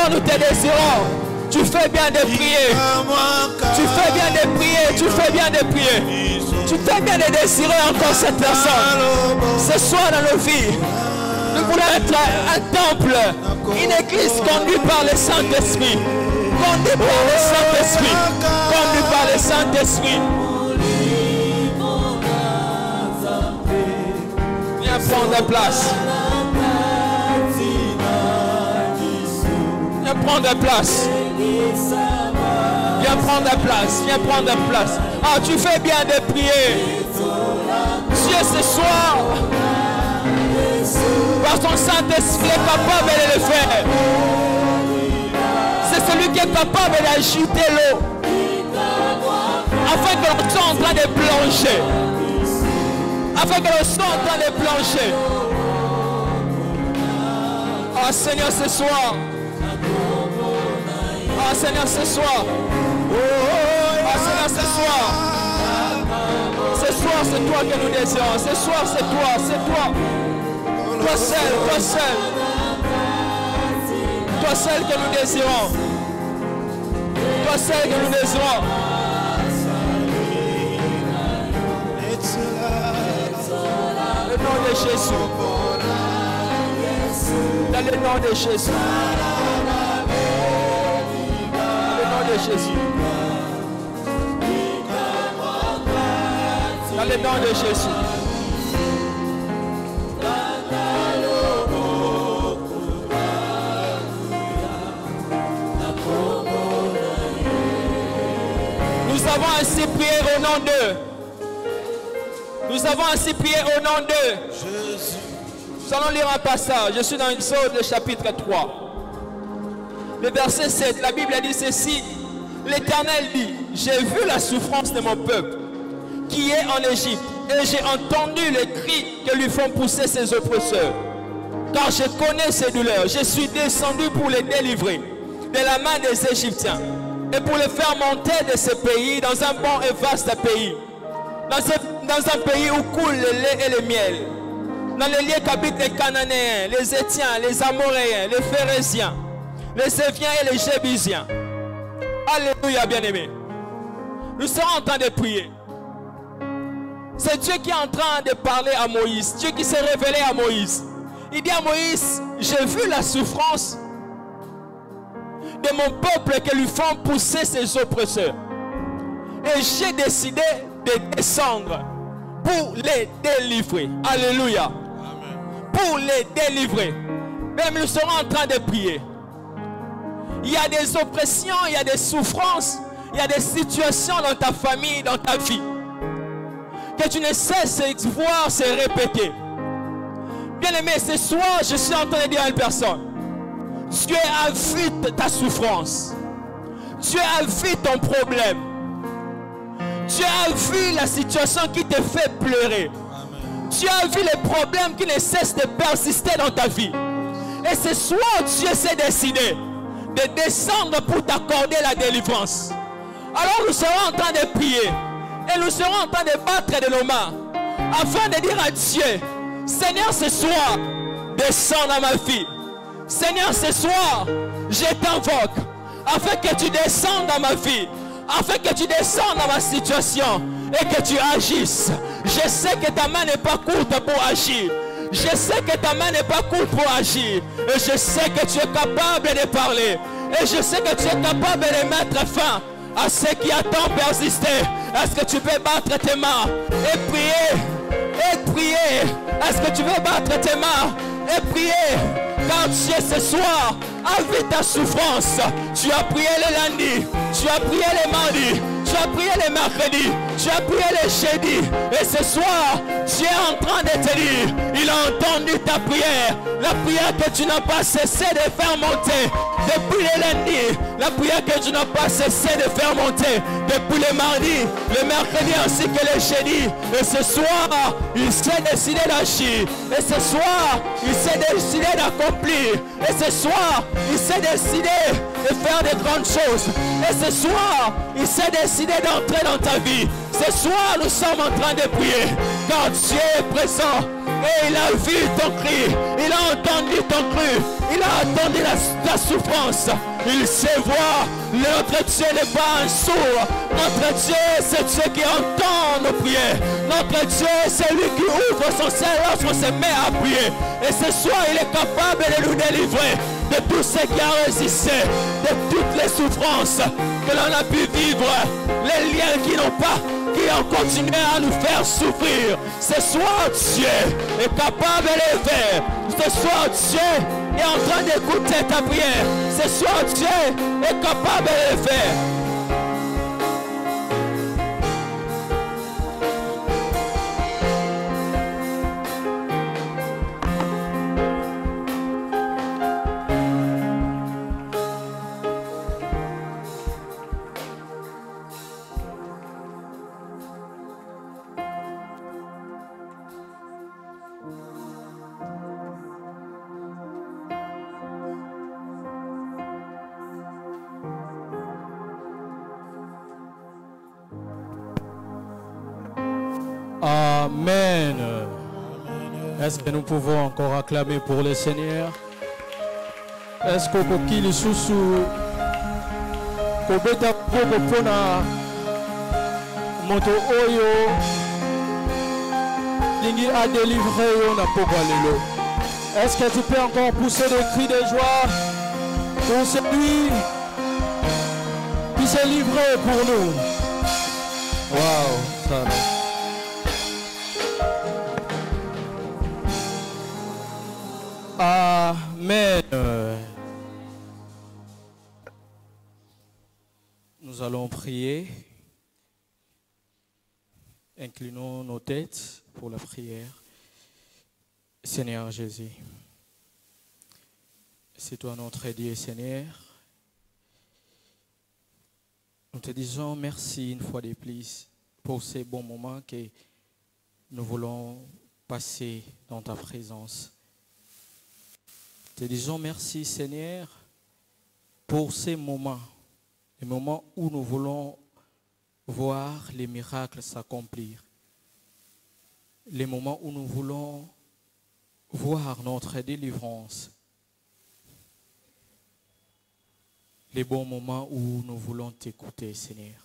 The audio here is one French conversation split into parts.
Seigneur, nous te désirons. Tu fais bien de prier. Tu fais bien de prier. Tu fais bien de prier. Tu fais bien de désirer encore cette personne. Ce soir dans nos vies, nous voulons être un temple, une église conduite par le Saint-Esprit. Conduite par le Saint-Esprit. Conduite par le Saint-Esprit. Viens prendre place. Viens prendre place. Viens prendre place. Viens prendre place. Ah, tu fais bien de prier. Dieu ce soir, par son Saint-Esprit, est capable de le faire. C'est celui qui est capable d'agiter l'eau afin que l'on soit en train de plonger. Afin que l'on soit en train de plonger. Ah Seigneur, ce soir. Ah Seigneur, ce soir. Ah Seigneur, ce soir. Ce soir, c'est toi que nous désirons. Ce soir, c'est toi, c'est toi. Toi seul, toi seul. Toi seul que nous désirons. Toi seul que nous désirons. Le nom de Jésus. Dans le nom de Jésus. Dans le nom de Jésus. Dans le nom de Jésus. Nous avons ainsi prié au nom d'eux. Nous avons ainsi prié au nom d'eux. Nous allons lire un passage. Je suis dans Exode, le chapitre 3. Le verset 7, la Bible dit ceci. L'Éternel dit, j'ai vu la souffrance de mon peuple qui est en Égypte, et j'ai entendu les cris que lui font pousser ses oppresseurs. Car je connais ses douleurs, je suis descendu pour les délivrer de la main des Égyptiens, et pour les faire monter de ce pays dans un bon et vaste pays, dans un pays où coule le lait et le miel, dans les lieux qu'habitent les Cananéens, les Étiens, les Amoréens, les Phérésiens, les Éviens et les Jébusiens. Alléluia, bien-aimés. Nous serons en train de prier. C'est Dieu qui est en train de parler à Moïse. Dieu qui s'est révélé à Moïse. Il dit à Moïse, j'ai vu la souffrance de mon peuple que lui font pousser ses oppresseurs. Et j'ai décidé de descendre pour les délivrer. Alléluia. Amen. Pour les délivrer. Même nous serons en train de prier. Il y a des oppressions, il y a des souffrances, il y a des situations dans ta famille, dans ta vie, que tu ne cesses de voir se répéter. Bien-aimé, ce soir, je suis en train de dire à une personne, Dieu a vu ta souffrance. Dieu a vu ton problème. Dieu a vu la situation qui te fait pleurer. Amen. Dieu a vu les problèmes qui ne cessent de persister dans ta vie. Et ce soir, Dieu s'est décidé de descendre pour t'accorder la délivrance. Alors nous serons en train de prier. Et nous serons en train de battre de nos mains. Afin de dire à Dieu, Seigneur, ce soir, descends dans ma vie. Seigneur, ce soir, je t'invoque. Afin que tu descendes dans ma vie. Afin que tu descendes dans ma situation. Et que tu agisses. Je sais que ta main n'est pas courte pour agir. Je sais que ta main n'est pas courte pour agir. Et je sais que tu es capable de parler. Et je sais que tu es capable de mettre fin à ce qui a tant persisté. Est-ce que tu peux battre tes mains et prier? Et prier. Est-ce que tu veux battre tes mains et prier? Car Dieu ce soir a vu ta souffrance. Tu as prié le lundi, tu as prié le mardi, tu as prié le mercredi, tu as prié le jeudi. Et ce soir, Dieu est en train de te dire, il a entendu ta prière. La prière que tu n'as pas cessé de faire monter depuis le lundi. La prière que tu n'as pas cessé de faire monter depuis le mardi, le mercredi ainsi que le jeudi. Et ce soir, il s'est décidé d'agir. Et ce soir, il s'est décidé d'accomplir. Et ce soir, il s'est décidé de faire de grandes choses. Et ce soir, il s'est décidé d'entrer dans ta vie. Ce soir, nous sommes en train de prier. Car Dieu est présent. Et il a vu ton cri. Il a entendu ton cri. Il a attendu la souffrance. Il sait voir. Notre Dieu n'est pas un sourd. Notre Dieu, c'est Dieu qui entend nos prières. Notre Dieu, c'est lui qui ouvre son ciel lorsqu'on se met à prier. Et ce soir, il est capable de nous délivrer de tout ce qui a résisté, de toutes les souffrances que l'on a pu vivre, les liens qui ont continué à nous faire souffrir. Ce soir, Dieu est capable de les faire. Ce soir, Dieu est en train d'écouter ta prière. Ce soir, Dieu est capable de le faire. Amen. Est-ce que nous pouvons encore acclamer pour le Seigneur? Est-ce que vous pouvez sous kobeta poko pona moto oyo lingi a délivré yo na poko lelo? Est-ce que tu peux encore pousser des cris de joie pour celui qui s'est livré pour nous? Wow, ça. Amen. Nous allons prier. Inclinons nos têtes pour la prière. Seigneur Jésus, c'est toi notre Dieu, Seigneur. Nous te disons merci une fois de plus pour ces bons moments que nous voulons passer dans ta présence. Te disons merci, Seigneur, pour ces moments, les moments où nous voulons voir les miracles s'accomplir, les moments où nous voulons voir notre délivrance, les bons moments où nous voulons t'écouter, Seigneur.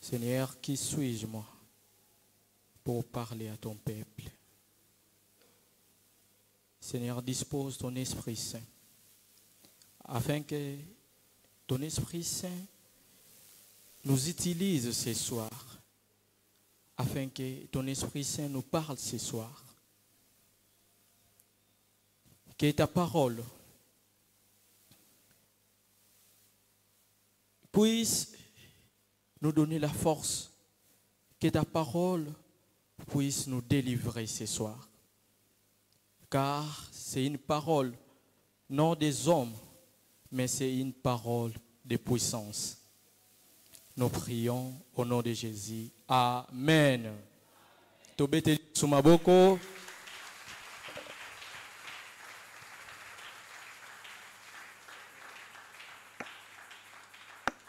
Seigneur, qui suis-je, moi, pour parler à ton peuple? Seigneur, dispose ton Esprit Saint, afin que ton Esprit Saint nous utilise ce soir, afin que ton Esprit Saint nous parle ce soir. Que ta parole puisse nous donner la force, que ta parole puisse nous délivrer ce soir. Car c'est une parole, non des hommes, mais c'est une parole de puissance. Nous prions au nom de Jésus. Amen. Tobete sumaboko.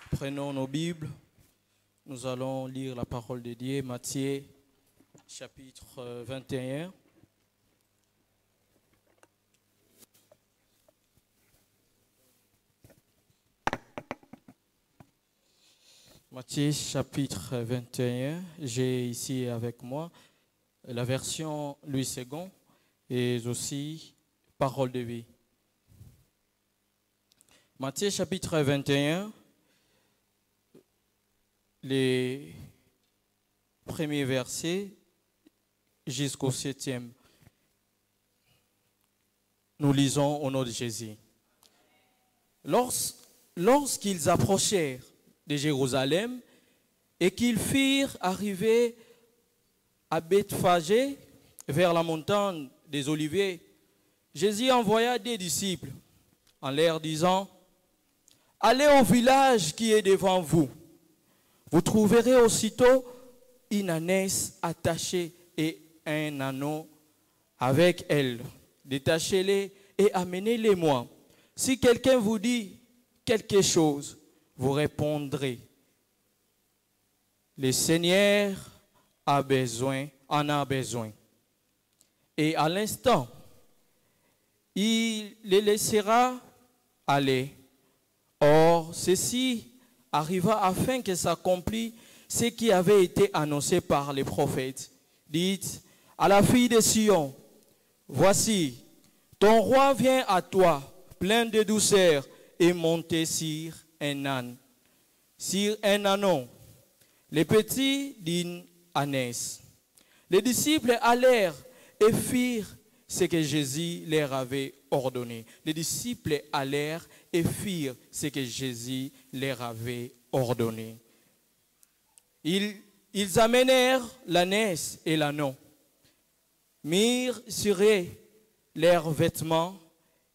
Prenons nos Bibles. Nous allons lire la parole de Dieu, Matthieu, chapitre 21. Matthieu chapitre 21, j'ai ici avec moi la version Louis II et aussi Parole de vie. Matthieu chapitre 21, les premiers versets jusqu'au 7e. Nous lisons au nom de Jésus. Lorsqu'ils approchèrent de Jérusalem et qu'ils firent arriver à Bethphagée vers la montagne des Oliviers, Jésus envoya des disciples en leur disant: allez au village qui est devant vous. Vous trouverez aussitôt une ânesse attachée et un anneau avec elle. Détachez-les et amenez-les-moi. Si quelqu'un vous dit quelque chose, vous répondrez: le Seigneur en a besoin. Et à l'instant, les laissera aller. Or, ceci arriva afin que s'accomplisse ce qui avait été annoncé par les prophètes. Dites à la fille de Sion, voici, ton roi vient à toi, plein de douceur, et monté sur un âne, sur un ânon, les petits d'une ânesse. Les disciples allèrent et firent ce que Jésus leur avait ordonné. Les disciples allèrent et firent ce que Jésus leur avait ordonné. Ils amenèrent l'ânesse et l'ânon, mirent sur eux leurs vêtements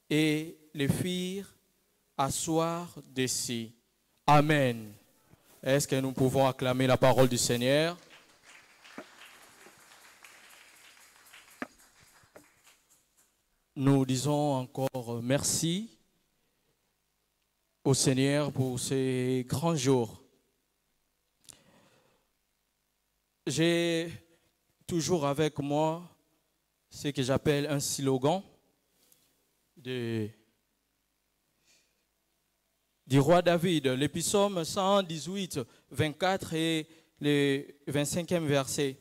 et les firent asseoir dessus. Amen. Est-ce que nous pouvons acclamer la parole du Seigneur? Nous disons encore merci au Seigneur pour ces grands jours. J'ai toujours avec moi ce que j'appelle un slogan du roi David, le psaume 118, 24 et le 25e verset.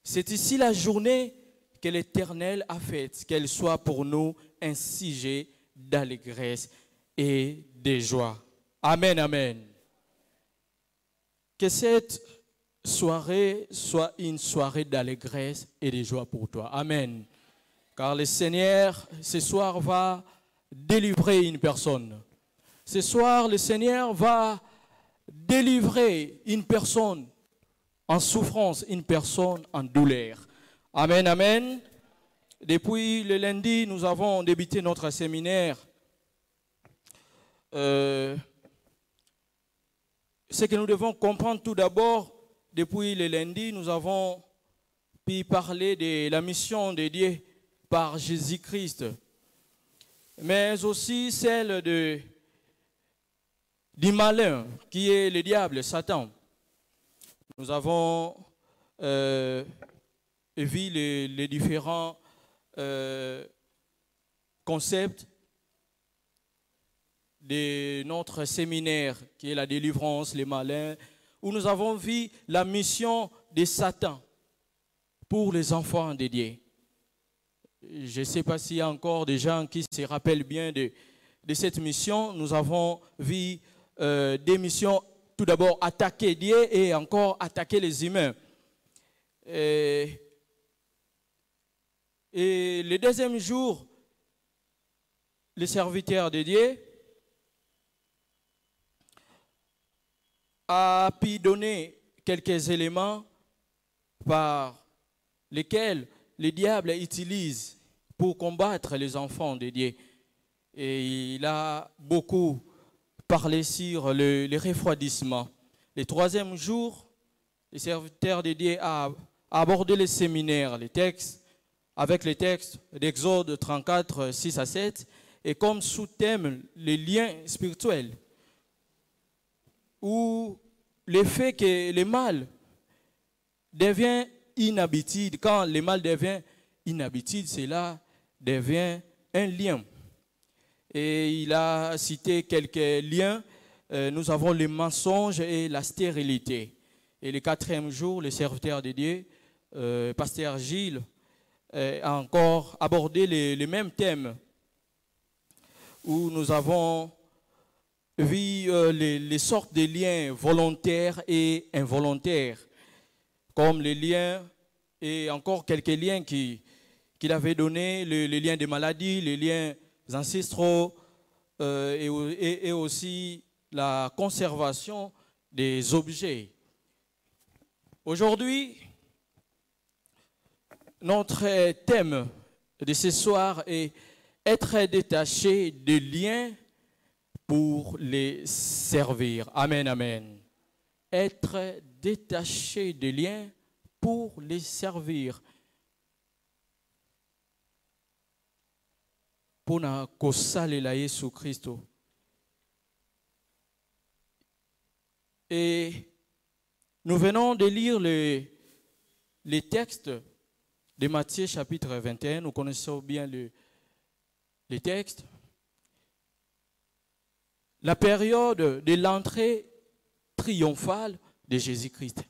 C'est ici la journée que l'Éternel a faite, qu'elle soit pour nous un sujet d'allégresse et de joie. Amen, amen. Que cette soirée soit une soirée d'allégresse et de joie pour toi. Amen. Car le Seigneur, ce soir, va délivrer une personne. Ce soir, le Seigneur va délivrer une personne en souffrance, une personne en douleur. Amen, amen. Depuis le lundi, nous avons débuté notre séminaire. Ce que nous devons comprendre tout d'abord, depuis le lundi, nous avons pu parler de la mission de Dieu par Jésus-Christ, mais aussi celle du malin, qui est le diable, Satan. Nous avons vu les différents concepts de notre séminaire, qui est la délivrance, les malins, où nous avons vu la mission de Satan pour les enfants de Dieu. Je ne sais pas s'il y a encore des gens qui se rappellent bien de cette mission. Nous avons vu des missions, tout d'abord attaquer Dieu et encore attaquer les humains. Et le deuxième jour, les serviteurs de Dieu a pu donner quelques éléments par lesquels le diable utilise pour combattre les enfants de Dieu. Et il a beaucoup parlé sur le refroidissement. Le troisième jour, le serviteur de Dieu a abordé le séminaire, les textes, avec les textes d'Exode 34, 6 à 7, et comme sous-thème, les liens spirituels, où le fait que le mal devient une habitude, quand le mal devient une habitude, cela devient un lien. Et il a cité quelques liens. Nous avons le mensonge et la stérilité. Et le quatrième jour, le serviteur de Dieu, pasteur Gilles, a encore abordé les mêmes thèmes, où nous avons vu les sortes de liens volontaires et involontaires, comme les liens, et encore quelques liens qu'il avait donnés, les liens des maladies, les liens ancestraux, et aussi la conservation des objets. Aujourd'hui, notre thème de ce soir est être détaché des liens pour les servir. Amen, amen. Être détaché des liens pour les servir. Pour na kosalela Yesu Christo. Et nous venons de lire les textes de Matthieu chapitre 21. Nous connaissons bien les textes. la période de l'entrée triomphale de Jésus-Christ.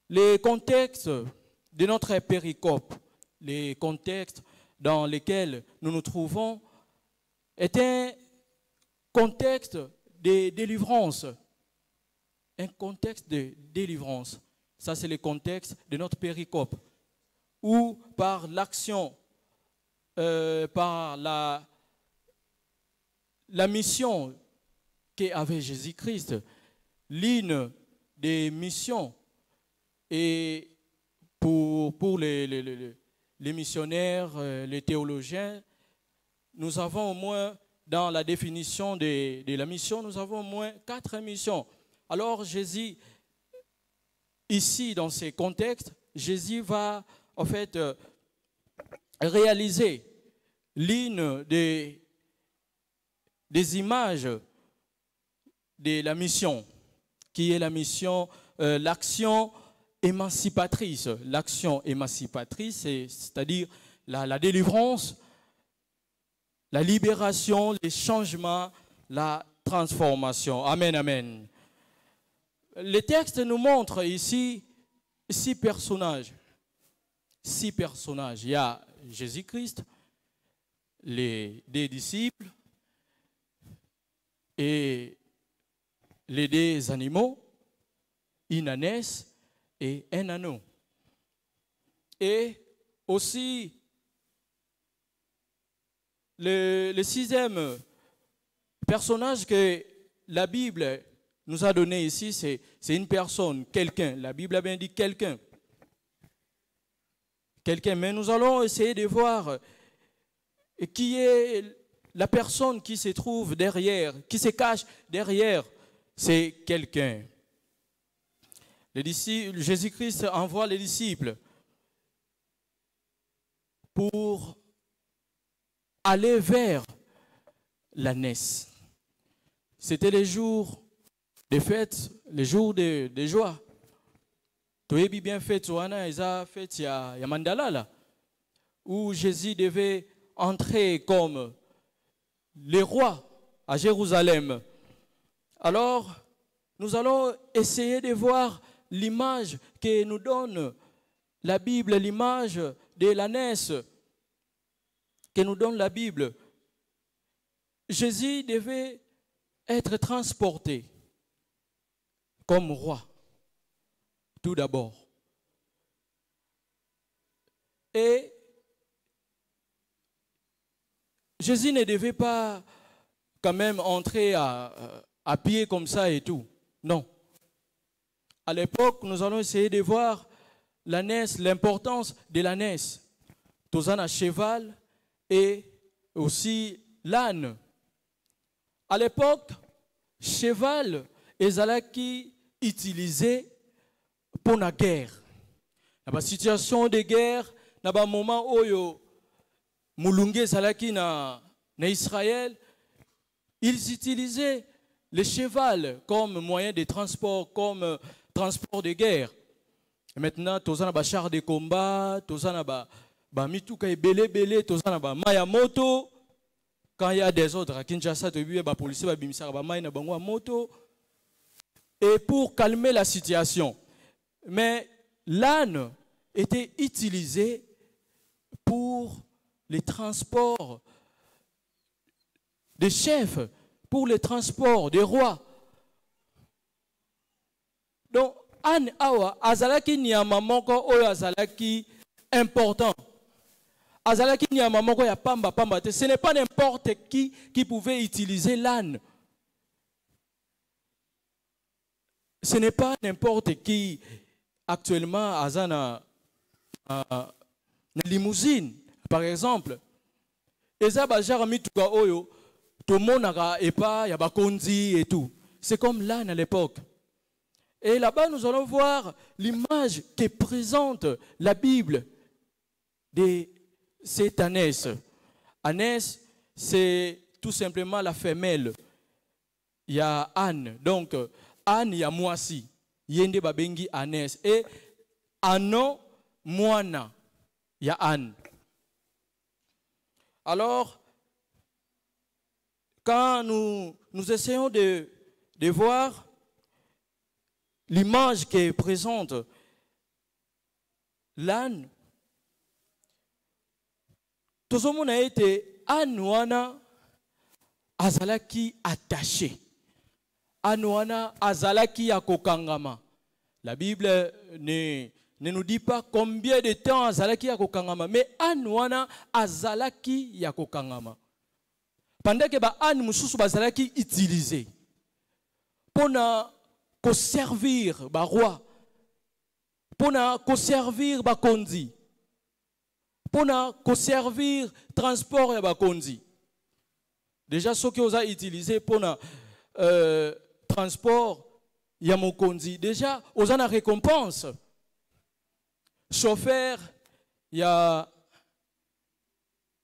Les contextes de notre péricope, les contextes dans lesquels nous nous trouvons, est un contexte de délivrance. Un contexte de délivrance. Ça, c'est le contexte de notre péricope. Où par l'action, par la mission qu'avait Jésus-Christ, l'une des missions, et pour les missionnaires, les théologiens, nous avons au moins, dans la définition de la mission, nous avons au moins 4 missions. Alors Jésus, ici dans ces contextes, Jésus va en fait réaliser l'une des images de la mission, qui est la mission, l'action émancipatrice. L'action émancipatrice, c'est-à-dire la délivrance, la libération, les changements, la transformation. Amen, amen. Le texte nous montre ici 6 personnages. 6 personnages. Il y a Jésus-Christ, les 2 disciples et les 2 animaux, une ânesse et un anneau. Et aussi, le 6e personnage que la Bible nous a donné ici, c'est une personne, quelqu'un. La Bible a bien dit quelqu'un. Quelqu'un. Mais nous allons essayer de voir qui est la personne qui se trouve derrière, qui se cache derrière. C'est quelqu'un. Jésus-Christ envoie les disciples pour aller vers l'ânesse. C'était les jours de fête, les jours de joie. Tu as bien fait, il y a Mandala là, où Jésus devait entrer comme le roi à Jérusalem. Alors, nous allons essayer de voir l'image que nous donne la Bible, l'image de l'ânesse que nous donne la Bible. Jésus devait être transporté comme roi, tout d'abord. Et Jésus ne devait pas quand même entrer à pied comme ça et tout. Non. À l'époque, nous allons essayer de voir l'ânesse, l'importance de l'ânesse. Tozan à cheval et aussi l'âne. À l'époque, cheval et zalaki utilisé pour la guerre. Dans la situation de guerre, dans le moment où Moulungue zalaki na Israël, ils utilisaient le cheval comme moyen de transport, comme transport de guerre. Et maintenant, tous les chars de combat, tous les mituka et belé, tous les maya moto. Quand il y a des autres, à Kinshasa, les policiers vont bimisa maya moto. Et pour calmer la situation. Mais l'âne était utilisé pour les transports des chefs, pour les transports des rois. Donc, Anne Awa, Azalaki Niamamoko, Oyo Azalaki important. Azalaki Niamamoko, ya pamba. Ce n'est pas n'importe qui pouvait utiliser l'âne. Ce n'est pas n'importe qui actuellement Azana limousine, par exemple. Eza Bajar Mituka Oyo. Tout le monde a pas, il y a Bakonzi et tout. C'est comme l'âne à l'époque. Et là-bas, nous allons voir l'image que présente la Bible de cette ânesse. Ânesse, c'est tout simplement la femelle. Il y a Anne. Donc, Anne, il y a Moisi. Yende Babengi ânesse. Et Anon, Moana. Il y a Anne. Alors, quand nous essayons de voir l'image qui présente l'âne, tout le monde a été âne azalaki attaché. Âne azalaki akokangama. La Bible ne nous dit pas combien de temps azalaki akokangama, mais âne azalaki yakokangama. Pendant que ba âne mususu bazalaki utilisé pour servir ba roi, pour servir ba kondi, pour servir transport ba kondi. Déjà ce que vous avez utilisé pour transport ya mokondi, déjà vous avez une récompense. Chauffeur, il y a,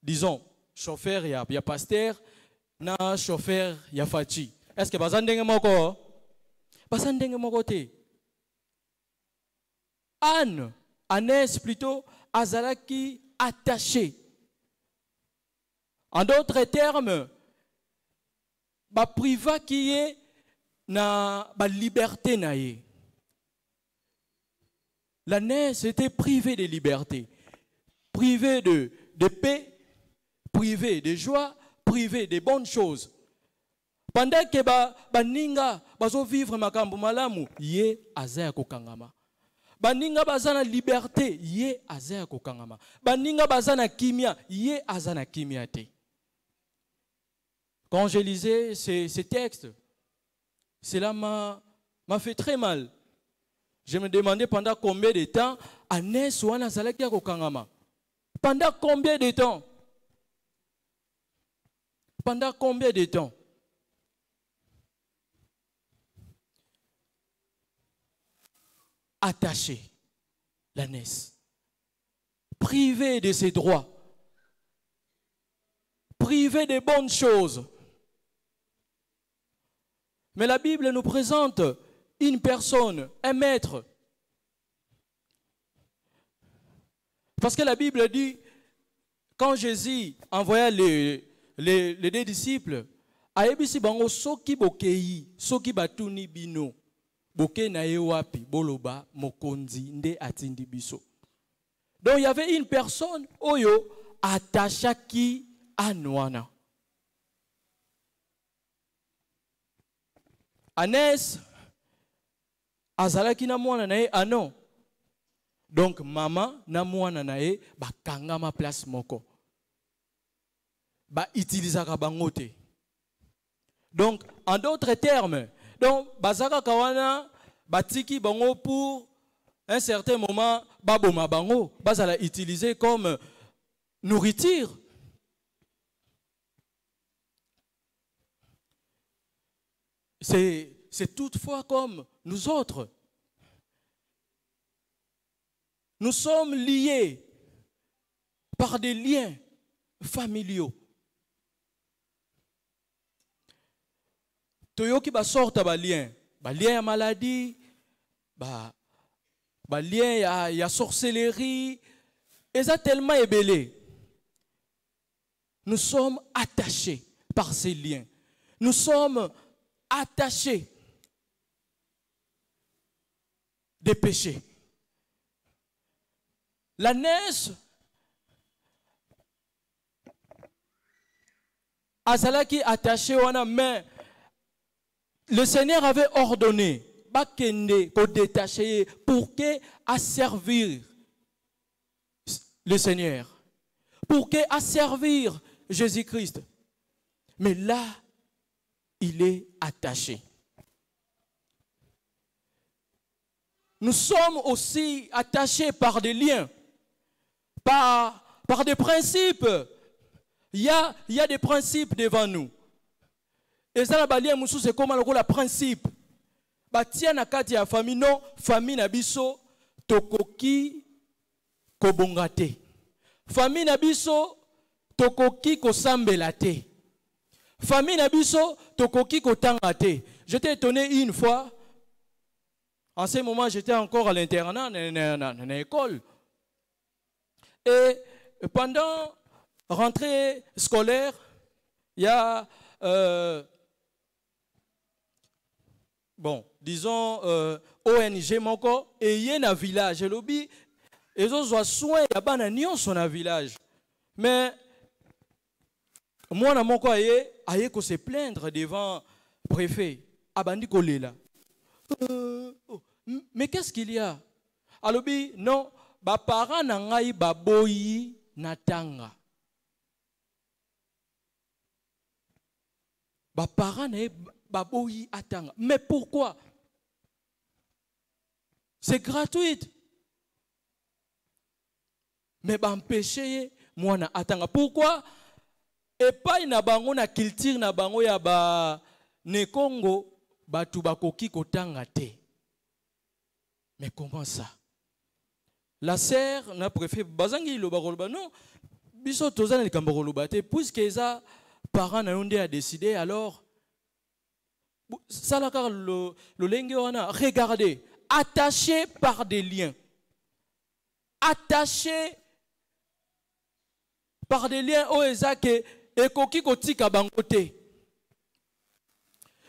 disons, chauffeur, il y a pasteur, na chauffeur, il y a fachi. Est-ce que bazandenge moko? Bazandenge moko te. Anès plutôt, azalaki attaché. En d'autres termes, ba priva qui est na ba liberté na ye. L'ânesse était privée de liberté, privée de paix, privée de joie, privée de bonnes choses. Pendant que baninga bazo vivre makambo malamu, ye azaya kokangama. Baninga bazana liberté, ye azaya kokangama. Baninga bazana kimia, ye azana kimia te. Quand je lisais ces textes, cela m'a fait très mal. Je me demandais pendant combien de temps Anès ou Anazalaki a kokangama. Pendant combien de temps? Pendant combien de temps? Attaché, l'ânesse, privé de ses droits, privé des bonnes choses. Mais la Bible nous présente une personne, un maître. Parce que la Bible dit, quand Jésus envoya les deux disciples, ayebisi bango soki bokei, soki batuni bino, boke na ye wapi, boloba mokonzi nde atindi biso. Donc il y avait une personne, oyo attachaki anwana. Anès azalaki na mwana na ye anon. Donc maman na mwana na ye bakanga ma place moko. Ba utilisaka bango te. Donc en d'autres termes, donc bazaka kawana batiki bango pour un certain moment baboma bango bazala utiliser comme nourriture. C'est toutefois comme nous autres. Nous sommes liés par des liens familiaux. Toyoki ba sorta ba lien ya maladie, ba lien ya sorcellerie, et ça tellement ébélé. Nous sommes attachés par ces liens. Nous sommes attachés des péchés. L'ânesse azalaki attaché wana, mais le Seigneur avait ordonné bakende ko détacher pour que à servir le Seigneur, pour que à servir Jésus-Christ. Mais là, il est attaché. Nous sommes aussi attachés par des liens, par des principes. Il y a des principes devant nous. Et ça, c'est comme le principe. Batia na kati ya famille, non, famille na biso, tokoki kobongate. Famille na biso, tokoki kosambela te. Famille na biso, tokoki kotanga te. J'étais étonné une fois. En ce moment, j'étais encore à l'internat, dans l'école. Et pendant rentrée scolaire, il y a bon, disons, ONG moko, et y a un village, et lobby, et ils ont soin, il y a pas un village. Mais, moi, na moko aye ko se plaindre devant le préfet. Abandi kolela. Mais qu'est-ce qu'il y a? Alobi, non, ba parents na ngai baboyi na tanga. Ba parents na baboyi atanga. Mais pourquoi? C'est gratuit. Mais ba empêcher moi na atanga. Pourquoi? Et pas na bango na culture na bango ya ba ne Congo batu bakoki kotanga te. Mais comment ça? La sœur n'a préféré bazangi lo bakoloba non biso tozana le kambakoloba te puisque les parents na yonde a décidé alors ça la car le lenge wana regardez attaché par des liens. Attaché par des liens o ezake ekoki kotika bango te.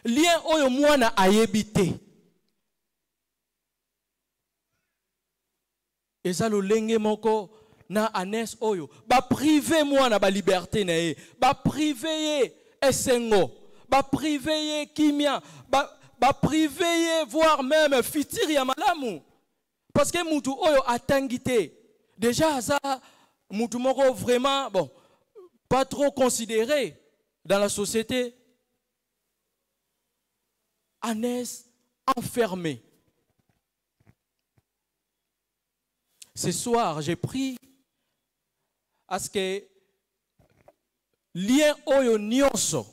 Lien oyo mwana ayebite. Eza lo lenge moko na anes oyo ba privé mwana ba liberté na ye ba privé ye esengo ba privé ye kimia ba privé ye voire même fitiri ya malamu parce que mutu oyo atangite déjà ça mutu moko vraiment bon pas trop considéré dans la société. Anes enfermé. Ce soir, j'ai pris à ce que lien oyo nyonso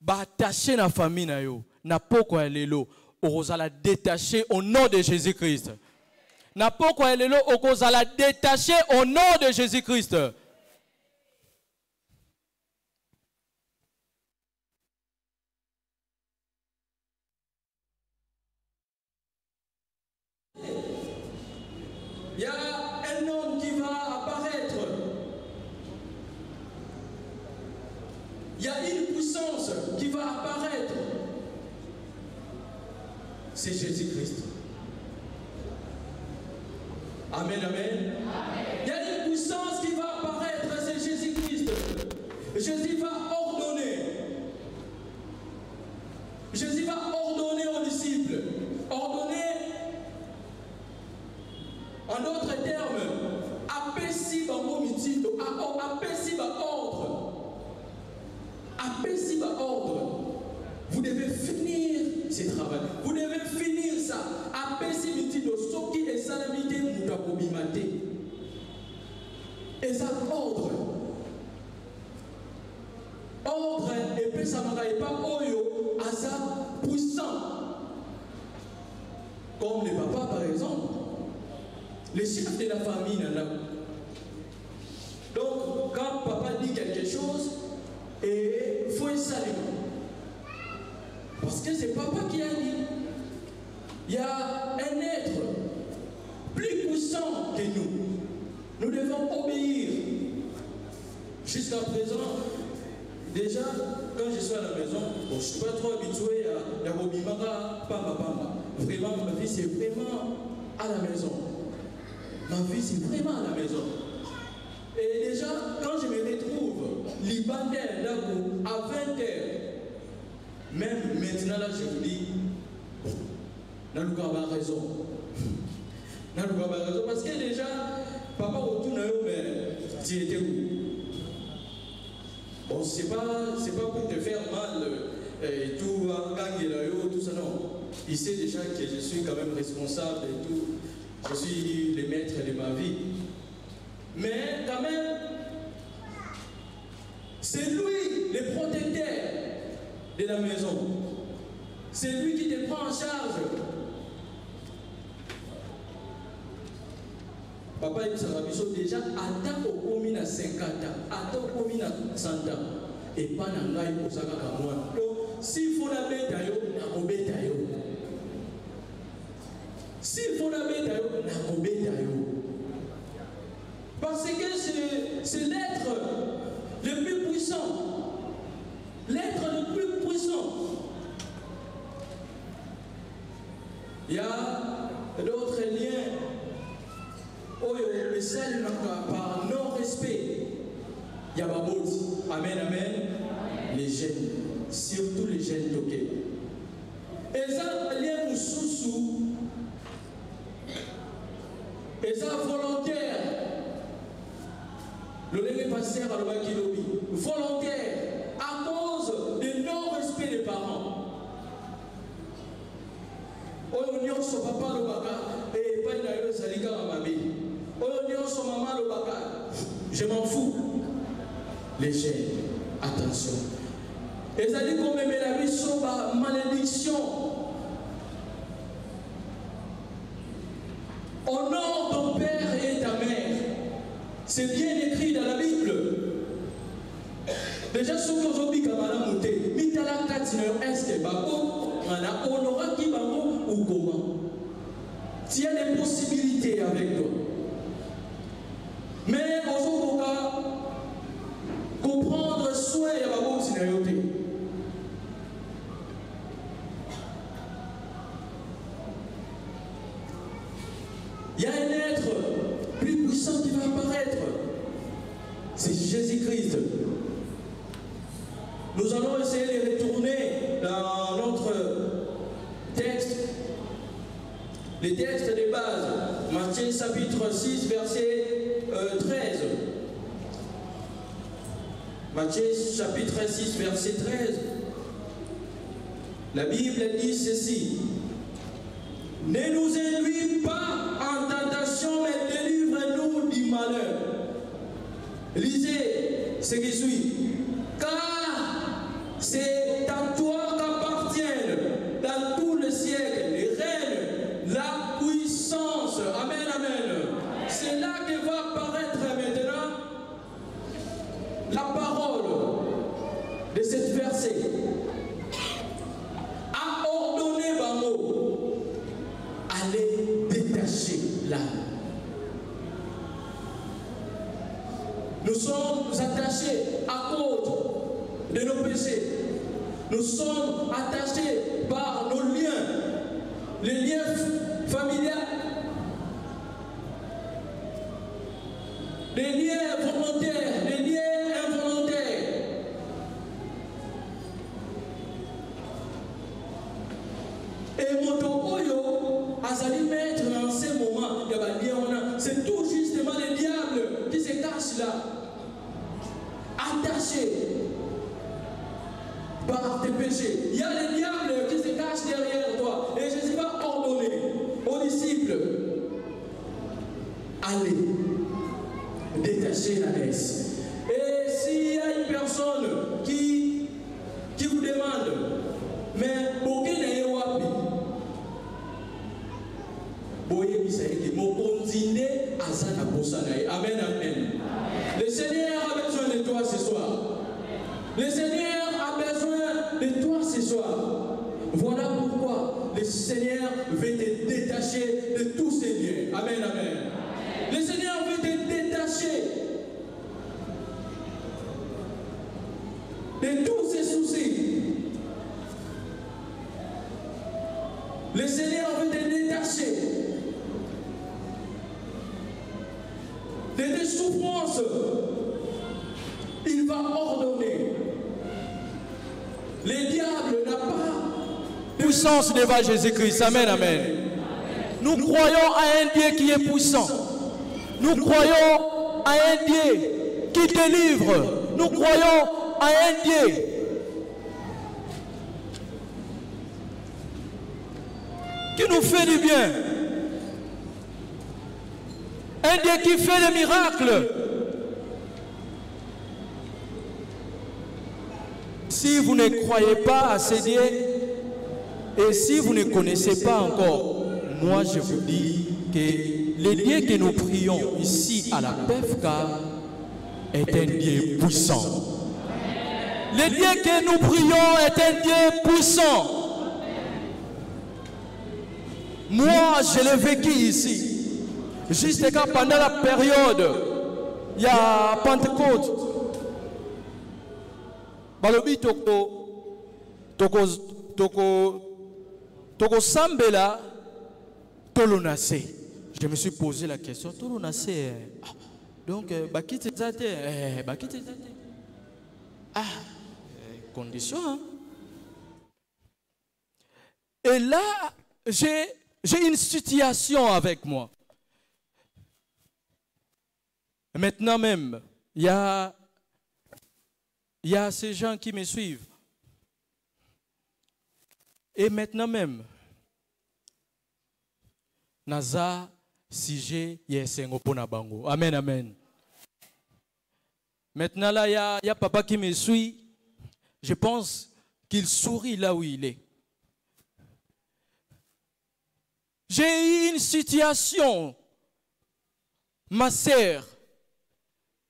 ba attaché na famille na yo na poko ya lelo okozala détaché au nom de Jésus-Christ. Na poko ya lelo okozala détaché au nom de Jésus-Christ. Il y a un homme qui va apparaître. Il y a une puissance qui va apparaître. C'est Jésus-Christ. Amen, amen. Il y a une puissance qui va apparaître, c'est Jésus-Christ. Jésus va ordonner. Jésus va ordonner aux disciples. Ordonner. En d'autres termes, apesi ba momitindo, apesi ba ordre. Apesi ba ordre. Vous devez finir ce travail. Vous devez finir ça. Apesi mitindo, soki et salamité mutakobimate. Et ça ordre. Ordre et puis ça ne pas oyo asa puissant. Comme les papas par exemple. Les chefs de la famille, donc quand papa dit quelque chose, il faut y saluer. Parce que c'est papa qui a dit. Il y a un être plus puissant que nous. Nous devons obéir. Jusqu'à présent, déjà, quand je suis à la maison, bon, je ne suis pas trop habitué à Robimara, Pamba. Vraiment, ma vie, c'est vraiment à la maison. Ma vie, c'est vraiment à la maison. Et déjà, quand je me retrouve libanais à 20h, même maintenant, là, je vous dis, Nalouka a raison. Nalouka a raison. Parce que déjà, papa retourne à eux, mais tu étais où? Bon, c'est pas pour te faire mal et tout, tout ça, non. Il sait déjà que je suis quand même responsable et tout. Je suis le maître de ma vie. Mais quand même, c'est lui le protecteur de la maison. C'est lui qui te prend en charge. Papa il s'est déjà attends au commune à 50 ans, attends au commune à 100 ans. Et pas dans l'aïe pour ça qu'à moi. Donc, s'il faut la bête à yo, na obéta yo. S'il faut la bête à yo, na obéta yo. Parce que c'est l'air Amen, amen. Les jeunes, surtout les jeunes toqués. Et ça, les moussousou, et ça, volontaire. Le lait pasteur à l'Obakilobi, volontaire, à cause du non-respect des parents. Oyo so papa le baka, et pas une salika à ma vie. Oyo so maman le baka, je m'en fous. Les jeunes, attention. Et ça dit qu'on me met la vie sur ma malédiction. Honore ton père et ta mère. C'est bien écrit dans la Bible. Déjà, ce que aujourd'hui, quand on a monté, mitala katine est-ce que babo, on a honoré qui babo ou comment? S'il y a des possibilités avec toi. Mais aujourd'hui, on va comprendre soin et babo sinayoté. Il y a un être plus puissant qui va apparaître. C'est Jésus-Christ. Nous allons essayer de retourner dans notre texte, les textes de base. Matthieu chapitre 6, verset 13. Matthieu chapitre 6, verset 13. La Bible dit ceci. Ne nous induis pas en tentation, mais délivre-nous du malheur. Lisez ce qui suit. Car c'est à toi qu'appartiennent dans tout le siècle les règnes, la puissance. Amen, amen. C'est là que va apparaître maintenant la parole de cette verset. A ordonné Bamo, allez détacher l'âme. Nous sommes attachés à cause de nos péchés. Nous sommes attachés par nos liens, les liens familiaux, les liens volontaires, les liens involontaires. Et Motokoyo, Azali maître dans ces moments, c'est tout justement le diable qui se cache là, attaché par tes péchés. Il y a le diable qui se cache derrière toi. Et Jésus va ordonner aux disciples, allez, détachez la laisse. Et s'il y a une personne qui vous demande, mais pour qui n'est wapi? Amen, amen. Le Seigneur a besoin de toi ce soir. Le Seigneur a besoin de toi ce soir. Voilà pourquoi le Seigneur veut te détacher de tous ces liens. Amen, amen. Le Seigneur veut te détacher de tous ces soucis. Le Seigneur veut te détacher de tes souffrances. Il va ordonner. Le diable n'a pas puissance devant Jésus-Christ. Amen, amen. Nous croyons à un Dieu qui est puissant. Nous croyons à un Dieu qui délivre. Nous croyons à un Dieu qui nous fait du bien. Un Dieu qui fait des miracles. Si vous ne croyez pas à ces dieux et si vous ne connaissez pas encore, moi je vous dis que le Dieu que nous prions ici à la PFK est un Dieu puissant. Le Dieu que nous prions est un Dieu puissant. Moi je l'ai vécu ici. Juste quand pendant la période, il y a Pentecôte. Balobi toko sambela tolonase. Je me suis posé la question, tolonase. Donc bakite zate, bakite zate. condition. Hein? Et là, j'ai une situation avec moi. Maintenant même, il y a ces gens qui me suivent. Et maintenant même, Naza, Sije, Yesengo Pona Bango. Amen, amen. Maintenant là, il y a papa qui me suit. Je pense qu'il sourit là où il est. J'ai eu une situation. Ma sœur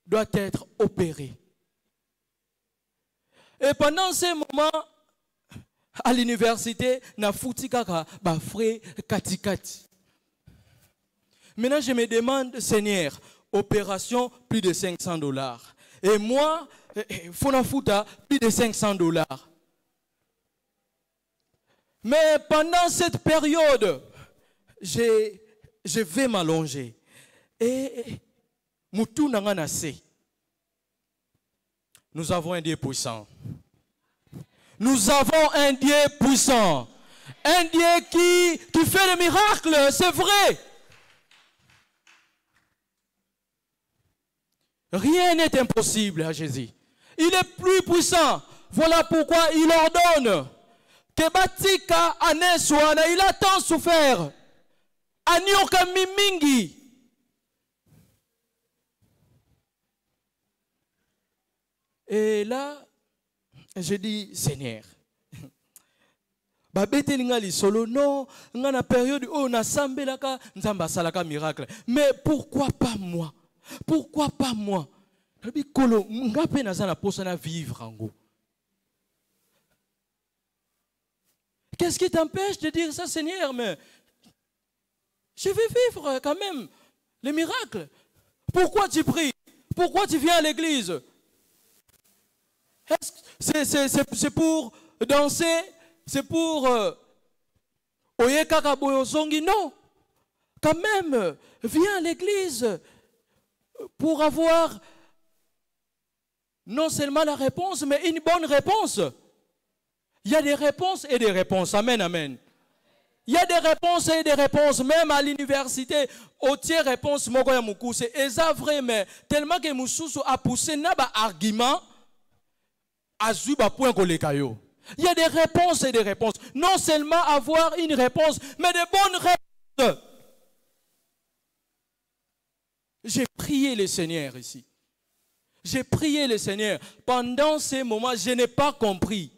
doit être opérée. Et pendant ces moments, à l'université, na fouti kaka ba frère katikati. Maintenant, je me demande, Seigneur, opération plus de $500. Et moi, Fonafuta, plus de $500. Mais pendant cette période, je vais m'allonger. Et Moutou Nanganase, nous avons un Dieu puissant. Nous avons un Dieu puissant. Un Dieu qui fait des miracles, c'est vrai. Rien n'est impossible à Jésus. Il est plus puissant. Voilà pourquoi il ordonne que Batika Aneswana, il a tant souffert. Anyoka Mimingi. Et là, je dis, Seigneur, babete ningali solo non, ngana période où na sambelaka nzamba salaka miracle. Mais pourquoi pas moi? Pourquoi pas moi? Qu'est-ce qui t'empêche de dire ça, Seigneur? Mais je vais vivre quand même les miracles. Pourquoi tu pries? Pourquoi tu viens à l'église? C'est pour danser? C'est pour Oyeka Boyosongi? Non. Quand même, viens à l'église pour avoir non seulement la réponse, mais une bonne réponse. Il y a des réponses et des réponses. Amen, amen. Il y a des réponses et des réponses. Même à l'université, au tiers réponse, c'est vrai, mais tellement que Moussoussou a poussé un argument, il y a des réponses et des réponses. Non seulement avoir une réponse, mais des bonnes réponses. J'ai prié le Seigneur ici. J'ai prié le Seigneur. Pendant ces moments, je n'ai pas compris.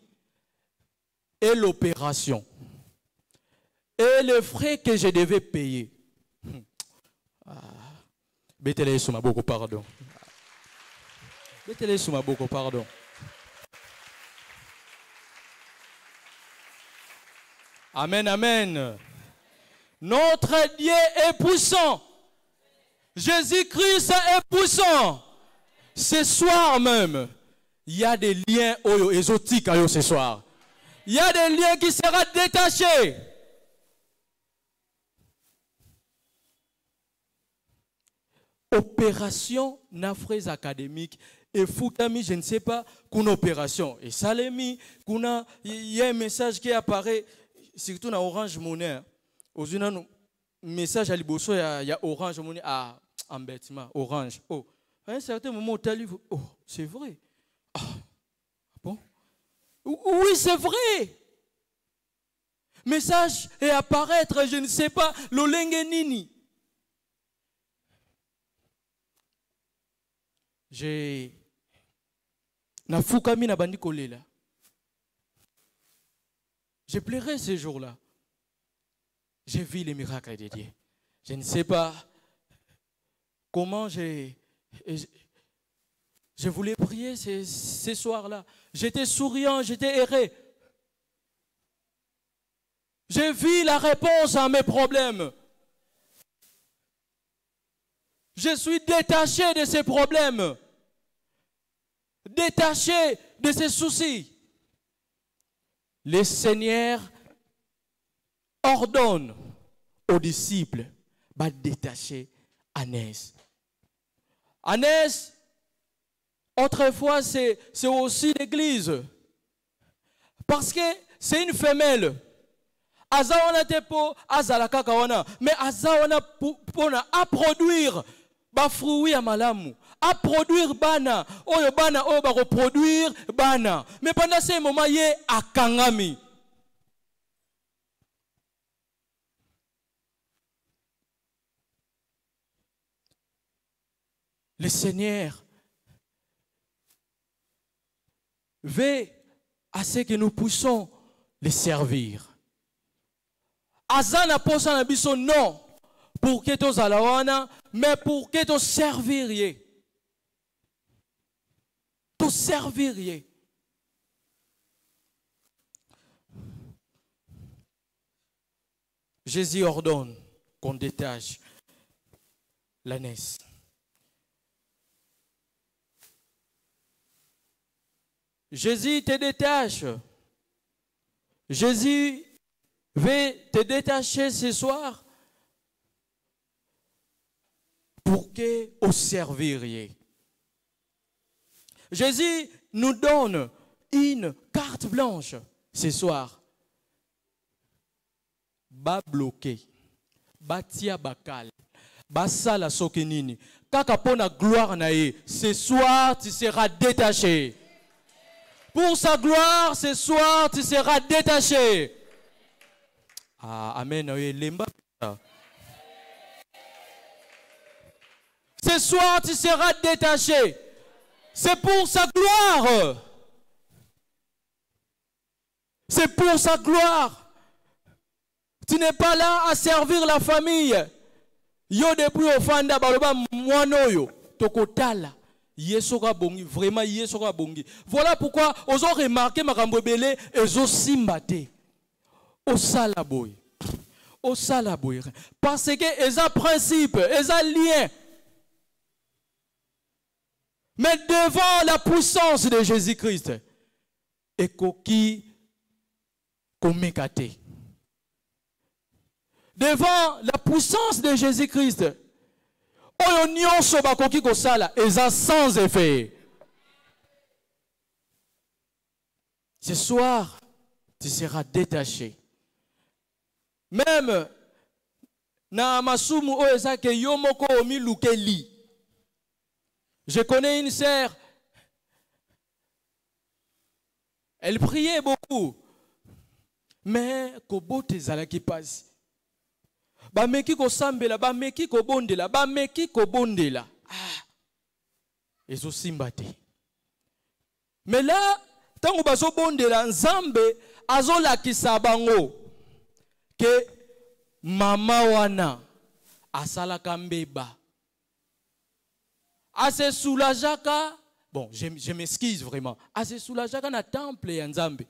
Et l'opération. Et les frais que je devais payer. Bétélé sous ma boko, pardon. Bétélé sous ma boko, pardon. Amen, amen. Notre Dieu est puissant. Jésus-Christ est puissant. Ce soir même, il y a des liens exotiques ce soir. Il y a des liens qui seront détachés. Opération Nafres académique et Foutami, je ne sais pas, qu'une opération. Et Salemi, il y a un message qui apparaît, surtout dans Orange Monnaie. Aux un message à Liboso, il y a Orange Monnaie. Ah, embêtement, Orange. Oh, à un certain moment, tu as lu, oh, c'est vrai. Ah, bon? Oui, c'est vrai. Message et apparaître, je ne sais pas, l'Olengenini. J'ai Nafukami Nabandi Kolela. Je pleurais ce jour-là. J'ai vu les miracles de Dieu. Je ne sais pas comment je voulais prier ce soir-là. J'étais souriant, j'étais erré. J'ai vu la réponse à mes problèmes. Je suis détaché de ces problèmes. Détaché de ces soucis. Le Seigneur ordonne aux disciples de détacher Anès. Anès autrefois, c'est aussi l'église. Parce que c'est une femelle. Azawana tepo, azalaka kawana. Mais azawana pour à produire ba fruits à malamu. À produire bana. Oyo bana, oyo ba reproduire bana. Mais pendant ces moments, il y a akangami. Le Seigneur veut à ce que nous puissions les servir. Azana posa na biso non pour que tu alawana, mais pour que tu serviriez. Tu serviriez. Jésus ordonne qu'on détache l'ânesse. Jésus te détache. Jésus veut te détacher ce soir pour que vous serviriez. Jésus nous donne une carte blanche ce soir. Ba bloqué, ba tia bakal, ba sala sokenini. Kaka pona gloire nae, ce soir tu seras détaché. Pour sa gloire, ce soir, tu seras détaché. Ah, amen. Ce soir, tu seras détaché. C'est pour sa gloire. C'est pour sa gloire. Tu n'es pas là à servir la famille. Yo depuis au fanda baloba mwanoyo tokotala. Yesoka bongi, vraiment yesoka bongi. Voilà pourquoi os ont remarqué makambo belé ezo simbate. Au salaboy. Au salaboy. Parce que eza principe, eza lien. Mais devant la puissance de Jésus-Christ, et koki komekate. Devant la puissance de Jésus-Christ, oyo nyonso bakoki kosala eza sans effet. Ce soir, tu seras détaché. Même na masumu oyo eza ke yo moko omi lukeli. Je connais une sœur, elle priait beaucoup, mais kobote ezalaki pasi. Ba meki ko sambela, ba meki ko bondela, ba meki ko bondela. Ah. Ezo simbate. Mais là, tango bazo bondela nzambe azo lakisa bango ke mama wana asalaka mbeba. Ase soulajaka, bon, je m'excuse vraiment. Ase soulajaka na temple ya nzambe.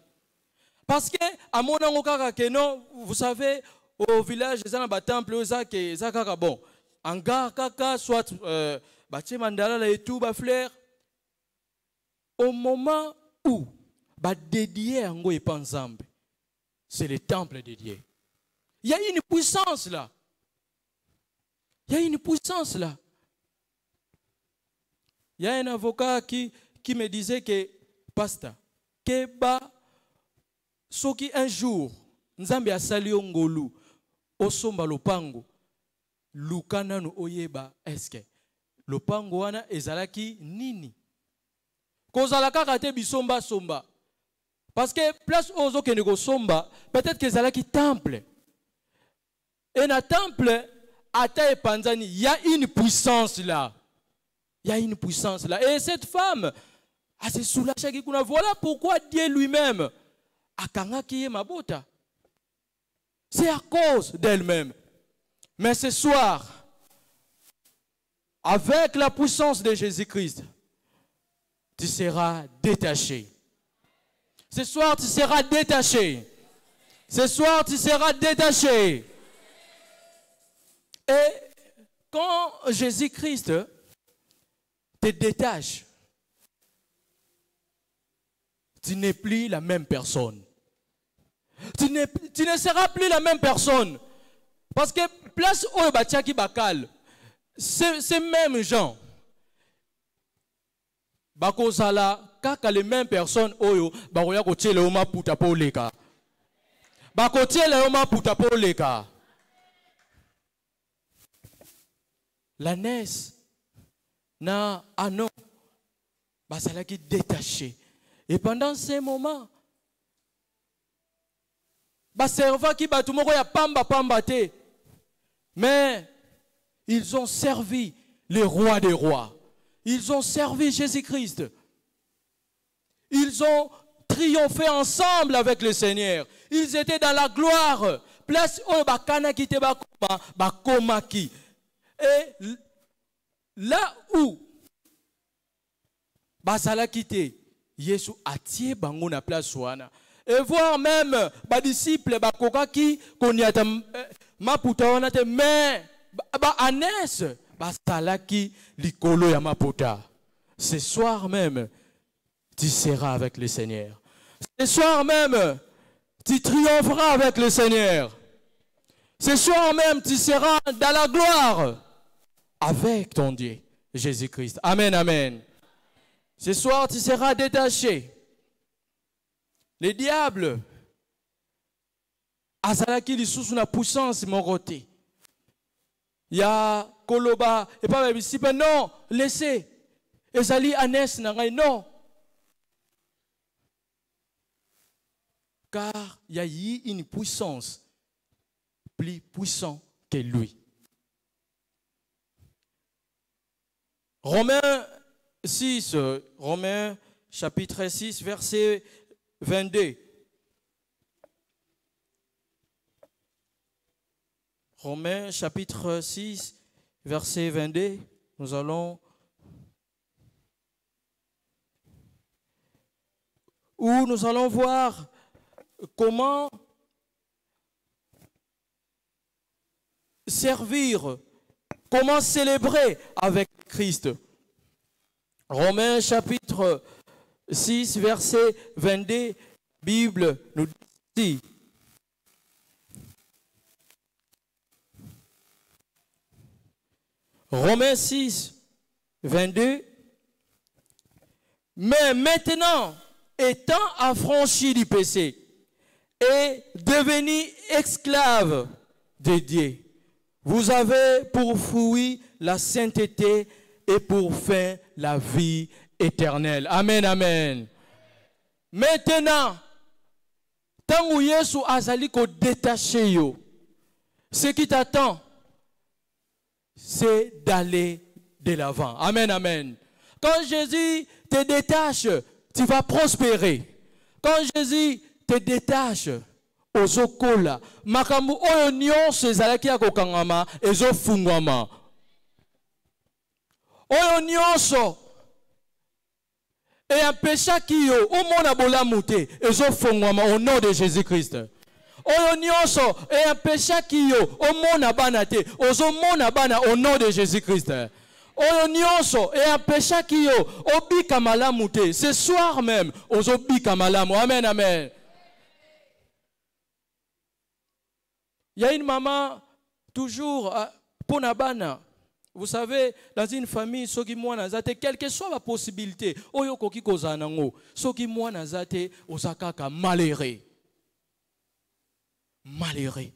Parce que à mon kaka ke non, vous savez, au village, ils ont un temple, ils ont bon. En gare, soit bâti mandala et tout, fleur. Au moment où dédié à Ngo et Panzambe, c'est le temple dédié. Il y a une puissance là. Il y a une puissance là. Il y a un avocat qui me disait que, pasteur, Keba, ce qui un jour, Nzambe a sali ngolu. Osomba lopango lukana no oyeba eske lopango wana ezalaki nini kozalaka kate bisomba somba parce que place ozo kende ko somba peut-être que ezalaki temple et na temple ata epanzani il y a une puissance là, il y a une puissance là, et cette femme a se soulagé kuna. Voilà pourquoi Dieu lui-même akangaki ye mabota. C'est à cause d'elle-même. Mais ce soir, avec la puissance de Jésus-Christ, tu seras détaché. Ce soir, tu seras détaché. Ce soir, tu seras détaché. Et quand Jésus-Christ te détache, tu n'es plus la même personne. Tu ne seras plus la même personne. Parce que place où Batiaki Bakal, ces mêmes gens, bakozala kaka les mêmes personnes oyo bakoya kotiela yo maputa po leka. Bakotiela yo maputa po leka. La Nes na Anon bazalaki détaché. Et pendant ces moments, baserva ki batu moko ya pamba pamba te. Mais ils ont servi le roi des rois. Ils ont servi Jésus-Christ. Ils ont triomphé ensemble avec le Seigneur. Ils étaient dans la gloire. Place où bakana ki te bakoma ki. Et là où bazala kite Yesu atie bango na place wana. Et voir même ba disciples bakoka ki koniata maputa wana te mais ba Anes bazala ki likolo ya maputa. Ce soir même tu seras avec le Seigneur. Ce soir même tu triompheras avec le Seigneur. Ce soir même tu seras dans la gloire avec ton Dieu Jésus-Christ. Amen, amen. Ce soir, tu seras détaché. Le diable, azalaki lisusu na puissance mon côté. Il y a Koloba et pas même ici, non, laissez. Ezali Anes nangai, non. Car il y a eu une puissance plus puissante que lui. Romains 6, Romains chapitre 6, verset 22. Romains chapitre 6, verset 22. Nous allons... Où nous allons voir comment servir, comment célébrer avec Christ. Romains chapitre 6, verset 22, Bible nous dit. Romains 6, 22. Mais maintenant, étant affranchi du péché et devenu esclave de Dieu, vous avez pour fruit la sainteté et pour fin la vie éternelle. Amen, amen. Maintenant, tant que Yesu azali ko détaché yo, ce qui t'attend, c'est d'aller de l'avant. Amen, amen. Quand Jésus te détache, tu vas prospérer. Quand Jésus te détache, ozokola makambu oyo nyonso ezalaki ya kokangama ezofungwama. Oyo nyonso et empêchaki yo omona bolamu te ezofungwama au nom de Jésus-Christ. Oyo nyonso et empêchaki yo omona bana te ozomona bana au nom de Jésus-Christ. Oyo nyonso et empêchaki yo obika malamu te ce soir même ozobika malamu. Amen, amen. Il y a une maman toujours pour Nabana. Vous savez, dans une famille, ceux qui mouana zate, quelle que soit la possibilité, oyo koki kozanango, ceux qui mouana zate, osakaka malheureux. Malheureux.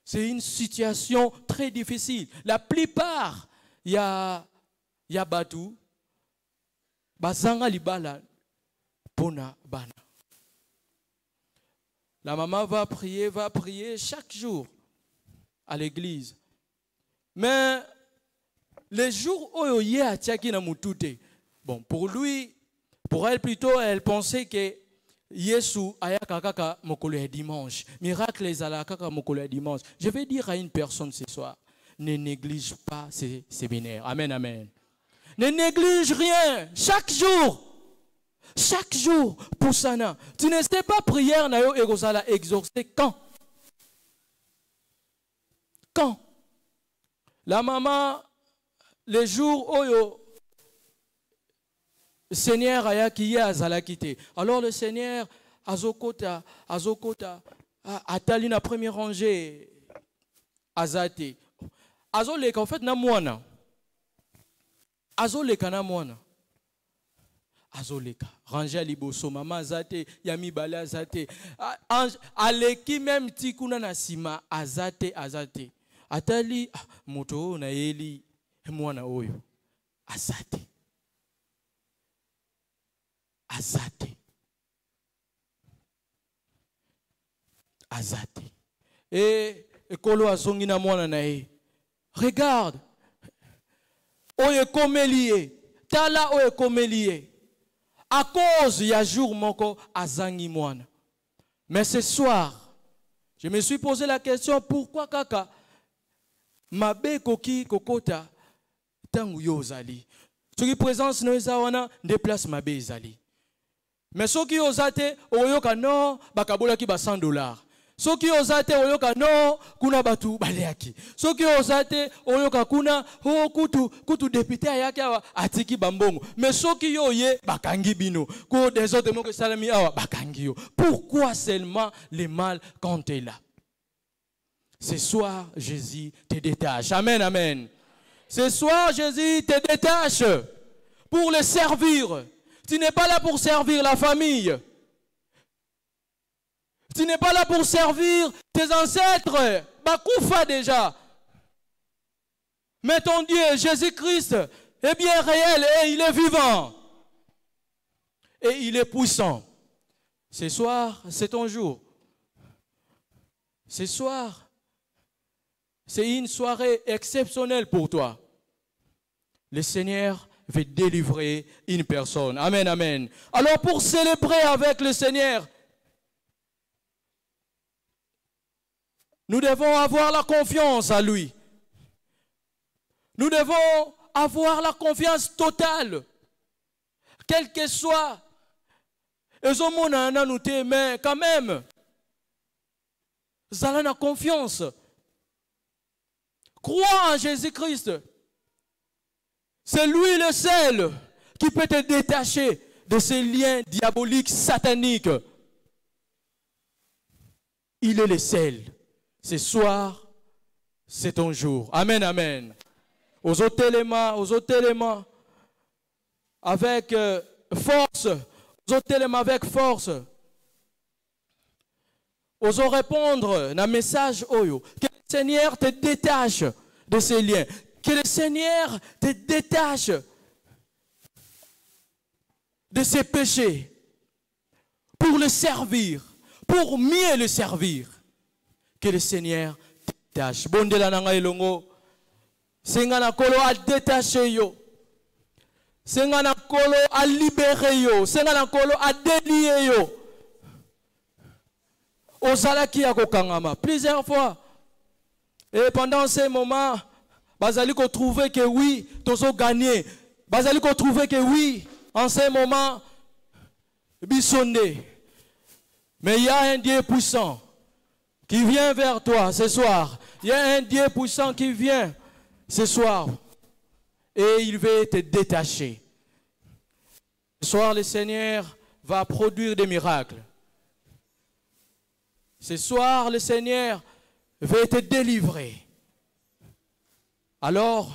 C'est une situation très difficile. La plupart, il y a batu, bazanga libala, pona bana. La maman va prier chaque jour à l'église. Mais les jours où il y a Tiaki na mutute, bon, pour lui, pour elle plutôt, elle pensait que Yesu aya kaka mokolo dimanche. Miracle les ala kaka mokolo dimanche. Je vais dire à une personne ce soir, ne néglige pas ces séminaires. Amen, amen. Ne néglige rien. Chaque jour, pour ça, tu ne sais pas prière na yo egozala exaucer quand? Quand? La maman, les jours où le Seigneur a qui azala quitté. Alors le Seigneur azokota, atali na première rangée, azate. Azoleka en fait na mwana. Azoleka na mwana. azoleka. Ranger liboso mama azate, yami bale azate. Aleki même tikuna na sima azate. Atali moto na yeli mwana oyo azate. Et kolo azongi na mwana na ye. Regarde. Oye komelie. Tala oye komelie. À cause ya jour moko azangi mwana. Mais ce soir, je me suis posé la question, pourquoi kaka mabe koki kokota tangu yo ozali. Soki présence no ezawana déplace mabe ezali. Mais soki ozate oyoka no bakabolaki ba $100. Soki ozate oyoka no kuna batu baleaki. Soki ozate oyoka kuna kutu député yake awa atiki bambongo. Mais soki yo ye bakangi bino. Ko des autres mots que salami awa bakangi yo. Pourquoi seulement le mal quand tu es là? Ce soir Jésus te détache. Amen, amen. Ce soir Jésus te détache pour le servir. Tu n'es pas là pour servir la famille. Tu n'es pas là pour servir tes ancêtres. Bakoufa déjà. Mais ton Dieu, Jésus-Christ, est bien réel et il est vivant. Et il est puissant. Ce soir, c'est ton jour. Ce soir, c'est une soirée exceptionnelle pour toi. Le Seigneur veut délivrer une personne. Amen, amen. Alors pour célébrer avec le Seigneur, nous devons avoir la confiance à lui. Nous devons avoir la confiance totale. Quel que soit. Mais quand même, vous avez la confiance. Crois en Jésus-Christ. C'est lui le seul qui peut te détacher de ces liens diaboliques, sataniques. Il est le seul. Ce soir, c'est ton jour. Amen, amen. Aux autres éléments, avec force. Aux autres éléments avec force. Osons répondre à un message oyo. Que le Seigneur te détache de ces liens. Que le Seigneur te détache de ses péchés. Pour le servir. Pour mieux le servir. Que le Seigneur te détache. Bondela nanga ilongo. Sengana kolo a détaché yo. Sengana kolo a libéré yo. Sengana kolo a délié yo. Osalaki ya kokangama plusieurs fois. Et pendant ces moments, Bazaliko trouvait que oui, tozo gagné. Bazaliko trouvait que oui, en ces moments, bisonné. Mais il y a un Dieu puissant qui vient vers toi ce soir. Il y a un Dieu puissant qui vient ce soir. Et il veut te détacher. Ce soir, le Seigneur va produire des miracles. Ce soir, le Seigneur veut te délivrer. Alors,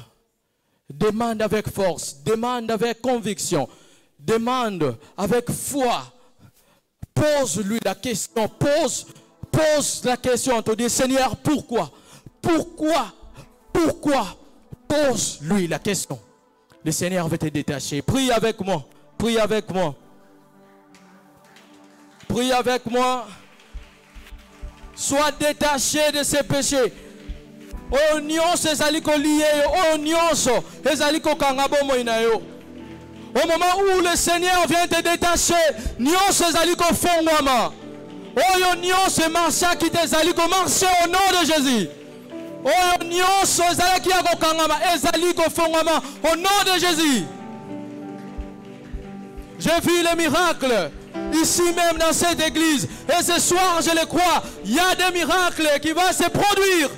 demande avec force, demande avec conviction, demande avec foi. Pose-lui la question, pose la question. Te dis, Seigneur, pourquoi? Pose-lui la question. Le Seigneur veut te détacher. Prie avec moi, prie avec moi. Prie avec moi. Sois détaché de ses péchés. Oh nyonso ezaliko lié, oh nyonso ezaliko kangabo moinayo. Au moment où le Seigneur vient te détacher, nyonso ezaliko fongwama. Oh yo nyonso marcha qui te ezaliko marcher au nom de Jésus. Oh yo nyonso ezalaki ya kokangama ezaliko fongwama au nom de Jésus. J'ai vu le miracle ici même dans cette église. Et ce soir, je le crois, il y a des miracles qui vont se produire.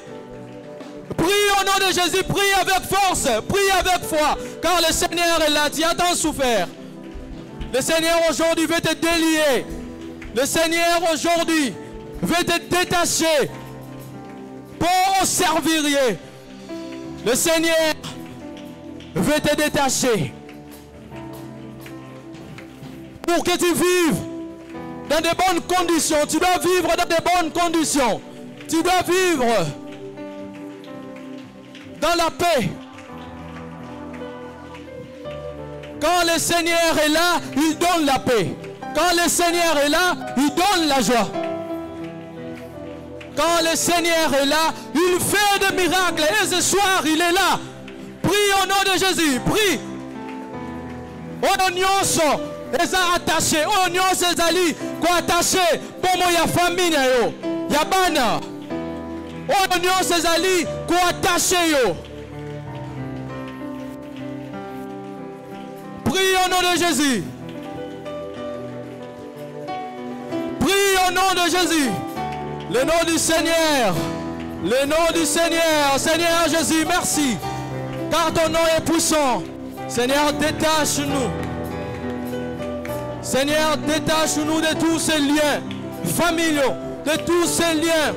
Prie au nom de Jésus, prie avec force, prie avec foi. Car le Seigneur est là, tu as tant souffert. Le Seigneur aujourd'hui veut te délier. Le Seigneur aujourd'hui veut te détacher pour servir. Le Seigneur veut te détacher. pour que tu vives dans de bonnes conditions. Tu dois vivre dans de bonnes conditions. Tu dois vivre dans la paix. Quand le Seigneur est là, il donne la paix. Quand le Seigneur est là, il donne la joie. Quand le Seigneur est là, il fait des miracles. Et ce soir, il est là. Prie au nom de Jésus. Prie. On nyonso eza attaché. On nyonso ezali ko attaché. Pomo ya famille yo. Ya bana. On nyonso ezali ko attaché yo. Prie au nom de Jésus. Prie au nom de Jésus. Le nom du Seigneur. Le nom du Seigneur. Seigneur Jésus, merci. Car ton nom est puissant. Seigneur, détache-nous. Seigneur, détache-nous de tous ces liens familiaux, de tous ces liens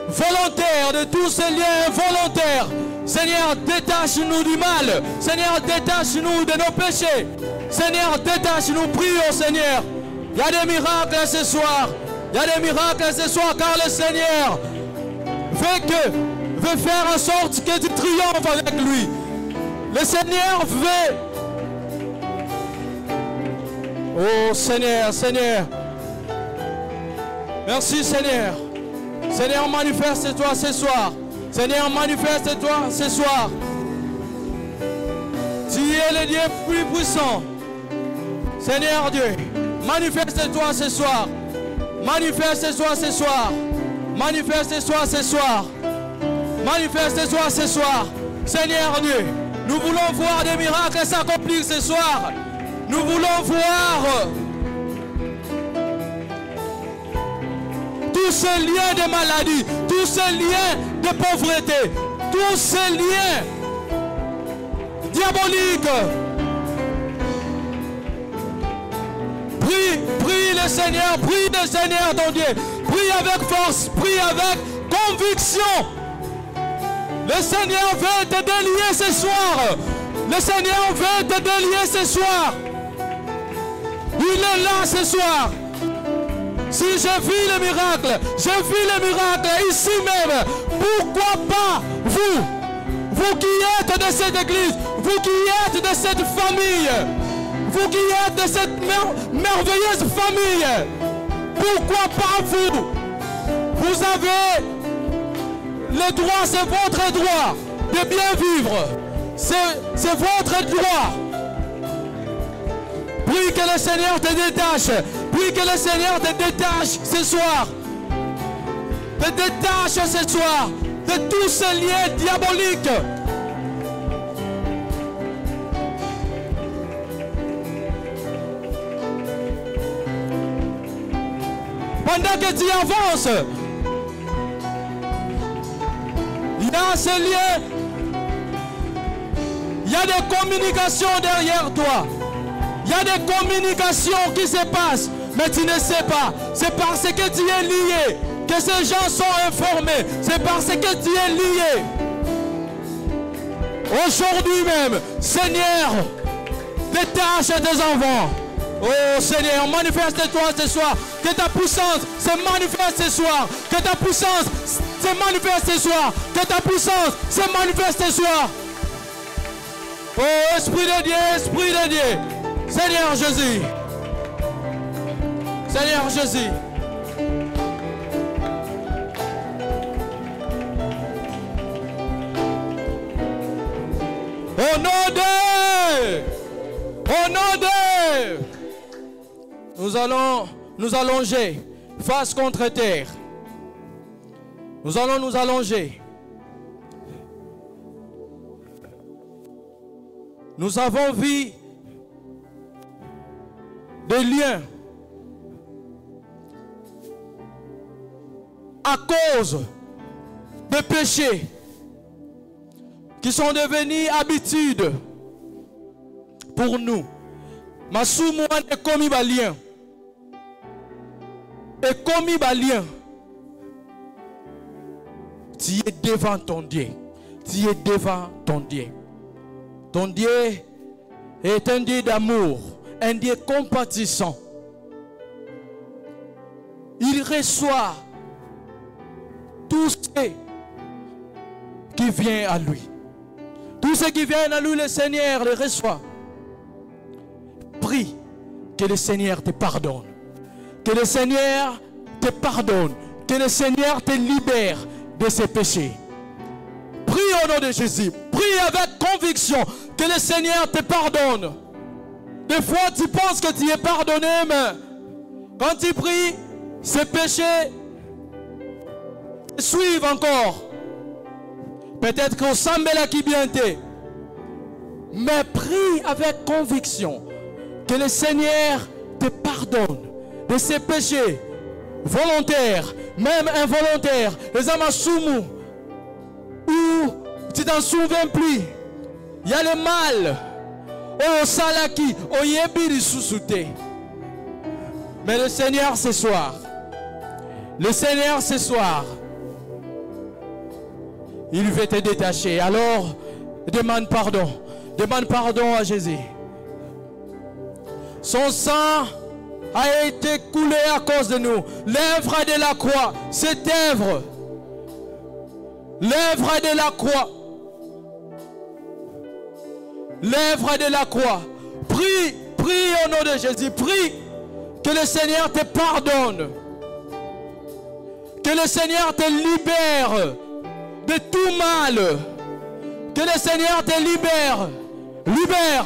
volontaires, de tous ces liens volontaires. Seigneur, détache-nous du mal. Seigneur, détache-nous de nos péchés. Seigneur, détache-nous. Prions, Seigneur. Il y a des miracles ce soir. Il y a des miracles ce soir car le Seigneur veut faire en sorte que tu triomphes avec lui. Le Seigneur veut. Oh Seigneur, Seigneur. Merci Seigneur. Seigneur, manifeste-toi ce soir. Seigneur, manifeste-toi ce soir. Tu es le Dieu plus puissant. Seigneur Dieu, manifeste-toi ce soir. Manifeste-toi ce soir. Manifeste-toi ce soir. Manifeste-toi ce soir. Seigneur Dieu, nous voulons voir des miracles s'accomplir ce soir. Nous voulons voir tous ces liens de maladie, tous ces liens de pauvreté, tous ces liens diaboliques. Prie le Seigneur ton Dieu. Prie avec force, prie avec conviction. Le Seigneur veut te délier ce soir. Le Seigneur veut te délier ce soir. Il est là ce soir. Si je vis le miracle, ici même. Pourquoi pas vous qui êtes de cette église, vous qui êtes de cette famille, vous qui êtes de cette merveilleuse famille, pourquoi pas vous? Vous avez le droit, c'est votre droit de bien vivre. C'est votre droit. Prie que le Seigneur te détache. Prie que le Seigneur te détache ce soir. Te détache ce soir de tous ces liens diaboliques. Pendant que tu avances, il y a ce lien. Il y a des communications derrière toi. Il y a des communications qui se passent, mais tu ne sais pas. C'est parce que tu es lié que ces gens sont informés. C'est parce que tu es lié. Aujourd'hui même, Seigneur, détache tes enfants. Oh Seigneur, manifeste-toi ce soir. Que ta puissance se manifeste ce soir. Que ta puissance se manifeste ce soir. Que ta puissance se manifeste ce soir. Oh Esprit de Dieu, Esprit de Dieu. Seigneur Jésus. Seigneur Jésus. Au nom de nous allons nous allonger face contre terre. Nous allons nous allonger. Nous avons vu des liens à cause des péchés qui sont devenus habitudes pour nous. Masumouane est commis balien. Et commis balien. Tu es devant ton Dieu. Tu es devant ton Dieu. Ton Dieu est un Dieu d'amour, un Dieu compatissant. Il reçoit tout ce qui vient à lui. Tout ce qui vient à lui, le Seigneur le reçoit. Prie que le Seigneur te pardonne. Que le Seigneur te pardonne. Que le Seigneur te libère de ses péchés. Prie au nom de Jésus. Prie avec conviction que le Seigneur te pardonne. Des fois, tu penses que tu es pardonné, mais quand tu pries, ces péchés te suivent encore. Peut-être qu'on semble là qui bien t'est. Mais prie avec conviction que le Seigneur te pardonne de ses péchés volontaires, même involontaires, les amasumu, où tu t'en souviens plus. Il y a le mal. Oh salaki, oh yebiri susute. Mais le Seigneur ce soir, il veut te détacher. Alors, demande pardon. Demande pardon à Jésus. Son sang a été coulé à cause de nous. L'œuvre de la croix, cette œuvre, l'œuvre de la croix, l'œuvre de la croix. Prie, prie au nom de Jésus. Prie que le Seigneur te pardonne. Que le Seigneur te libère de tout mal. Que le Seigneur te libère. Libère.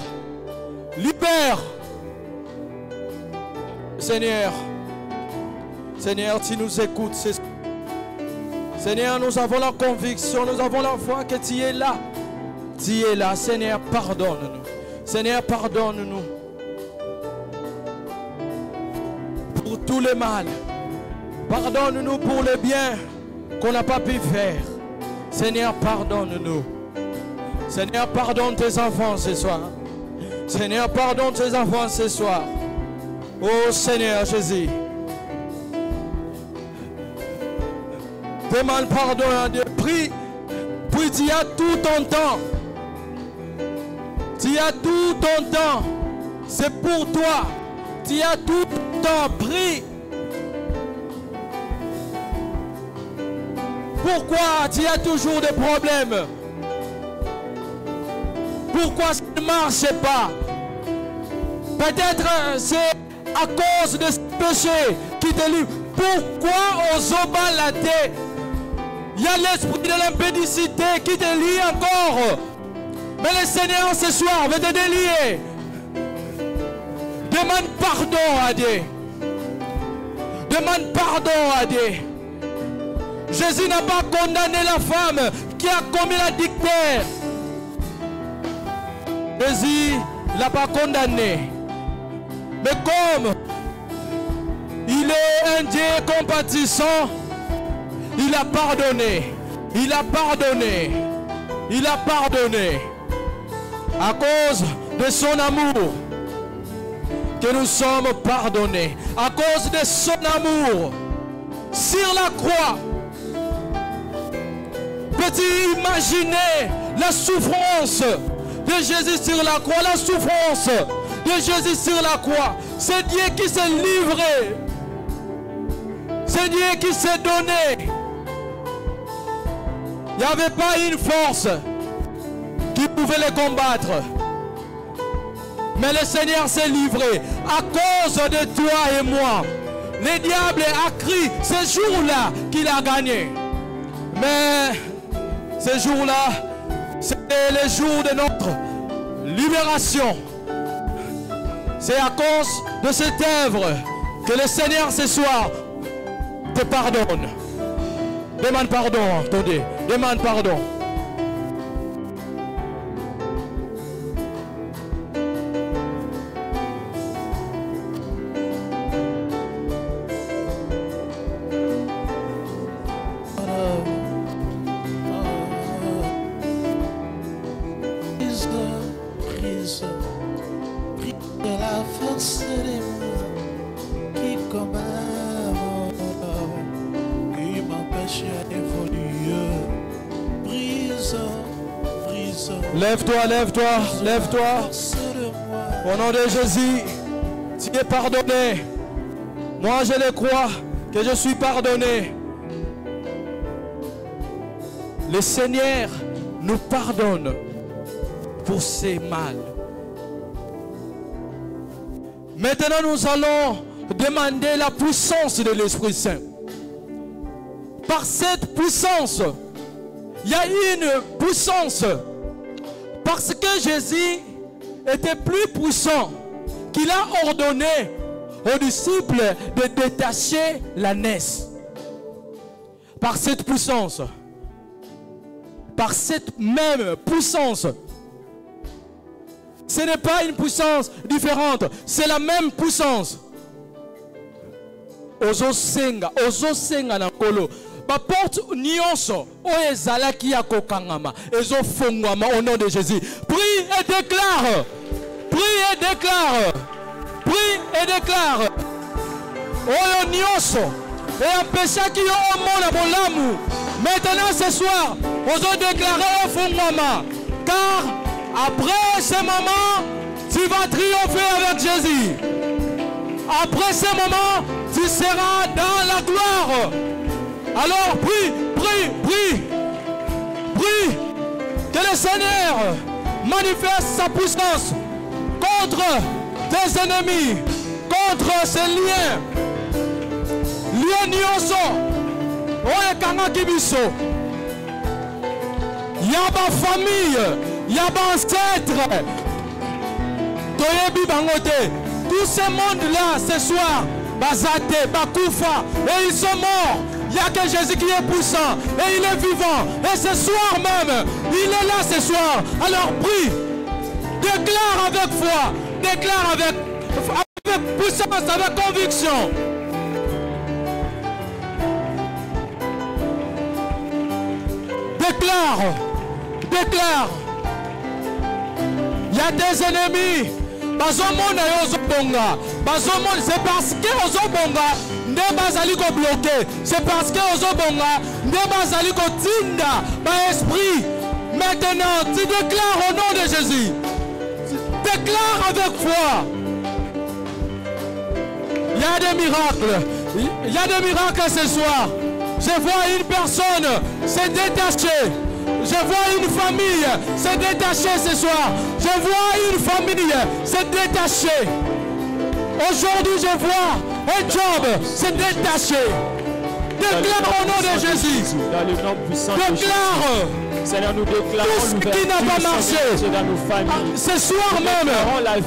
Libère. Seigneur, tu nous écoutes. Seigneur, nous avons la conviction, nous avons la foi que tu es là. Tu es là. Seigneur, pardonne-nous. Seigneur, pardonne-nous pour tout le mal. Pardonne-nous pour le bien qu'on n'a pas pu faire. Seigneur, pardonne-nous. Seigneur, pardonne tes enfants ce soir. Seigneur, pardonne tes enfants ce soir. Oh Seigneur Jésus. Demande pardon à Dieu. Prie. Prie, tu as tout ton temps. Tu as tout ton temps. C'est pour toi. Tu as tout ton temps. Prie. Pourquoi tu as toujours des problèmes? Pourquoi ça ne marche pas? Peut-être c'est à cause de ce péché qui te livre. Pourquoi aux obalades? Il y a l'esprit de l'impédicité qui te lie encore. Mais le Seigneur ce soir veut te délier. Demande pardon à Dieu. Demande pardon à Dieu. Jésus n'a pas condamné la femme qui a commis l'adultère. Jésus ne l'a pas condamné. Mais comme il est un Dieu compatissant, il a pardonné. Il a pardonné. Il a pardonné. À cause de son amour que nous sommes pardonnés. À cause de son amour sur la croix. Peux-tu imaginer la souffrance de Jésus sur la croix? La souffrance de Jésus sur la croix. C'est Dieu qui s'est livré. C'est Dieu qui s'est donné. Il n'y avait pas une force qui pouvait le combattre. Mais le Seigneur s'est livré à cause de toi et moi. Le diable a crié ce jour-là qu'il a gagné. Mais ce jour-là, c'était le jour de notre libération. C'est à cause de cette œuvre que le Seigneur ce soir te pardonne. Demande pardon, attendez. Demande pardon. Lève-toi, lève-toi, lève-toi. Au nom de Jésus. Tu es pardonné. Moi, je le crois que je suis pardonné. Le Seigneur nous pardonne pour ses mal. Maintenant, nous allons demander la puissance de l'Esprit Saint. Par cette puissance, il y a une puissance. Parce que Jésus était plus puissant, qu'il a ordonné aux disciples de détacher l'ânesse. Par cette puissance, par cette même puissance, ce n'est pas une puissance différente, c'est la même puissance. Ozosenga na kolo. Ma porte nyonso o ezalaki ya kokangama ezofungwama au nom de Jésus. Prie et déclare. Prie et déclare. Prie et déclare. Oyo nyonso et empêchaki yo omona bolamu. Maintenant ce soir, ozo déclarer ofungwama, car après ce moment, tu vas triompher avec Jésus. Après ce moment, tu seras dans la gloire. Alors prie, prie, prie, prie, que le Seigneur manifeste sa puissance contre tes ennemis, contre ces liens. Liens nyonso, oye kanga kibiso. Yaba famille, yaba ancêtre. Toyebi bangote. Tout ce monde-là, ce soir, Bazate, Bakoufa, et ils sont morts. Il n'y a que Jésus qui est puissant, et il est vivant. Et ce soir même, il est là ce soir. Alors prie, déclare avec foi, déclare avec puissance, avec conviction. Déclare, déclare. Il y a des ennemis. Bazomona yozobonga. Bazomona, c'est parce que ozobonga nde bazali ko bloquer. C'est parce que ozobonga nde bazali ko tinda ba esprit. Maintenant, tu déclares au nom de Jésus. Déclare avec foi. Il y a des miracles. Il y a des miracles ce soir. Je vois une personne se détacher. Je vois une famille se détacher ce soir. Je vois une famille se détacher. Aujourd'hui, je vois un job se détacher. Déclare au nom de Jésus. Déclare. Seigneur, nous déclarons tout ce qui n'a pas marché. Dans nos familles. Ce soir même,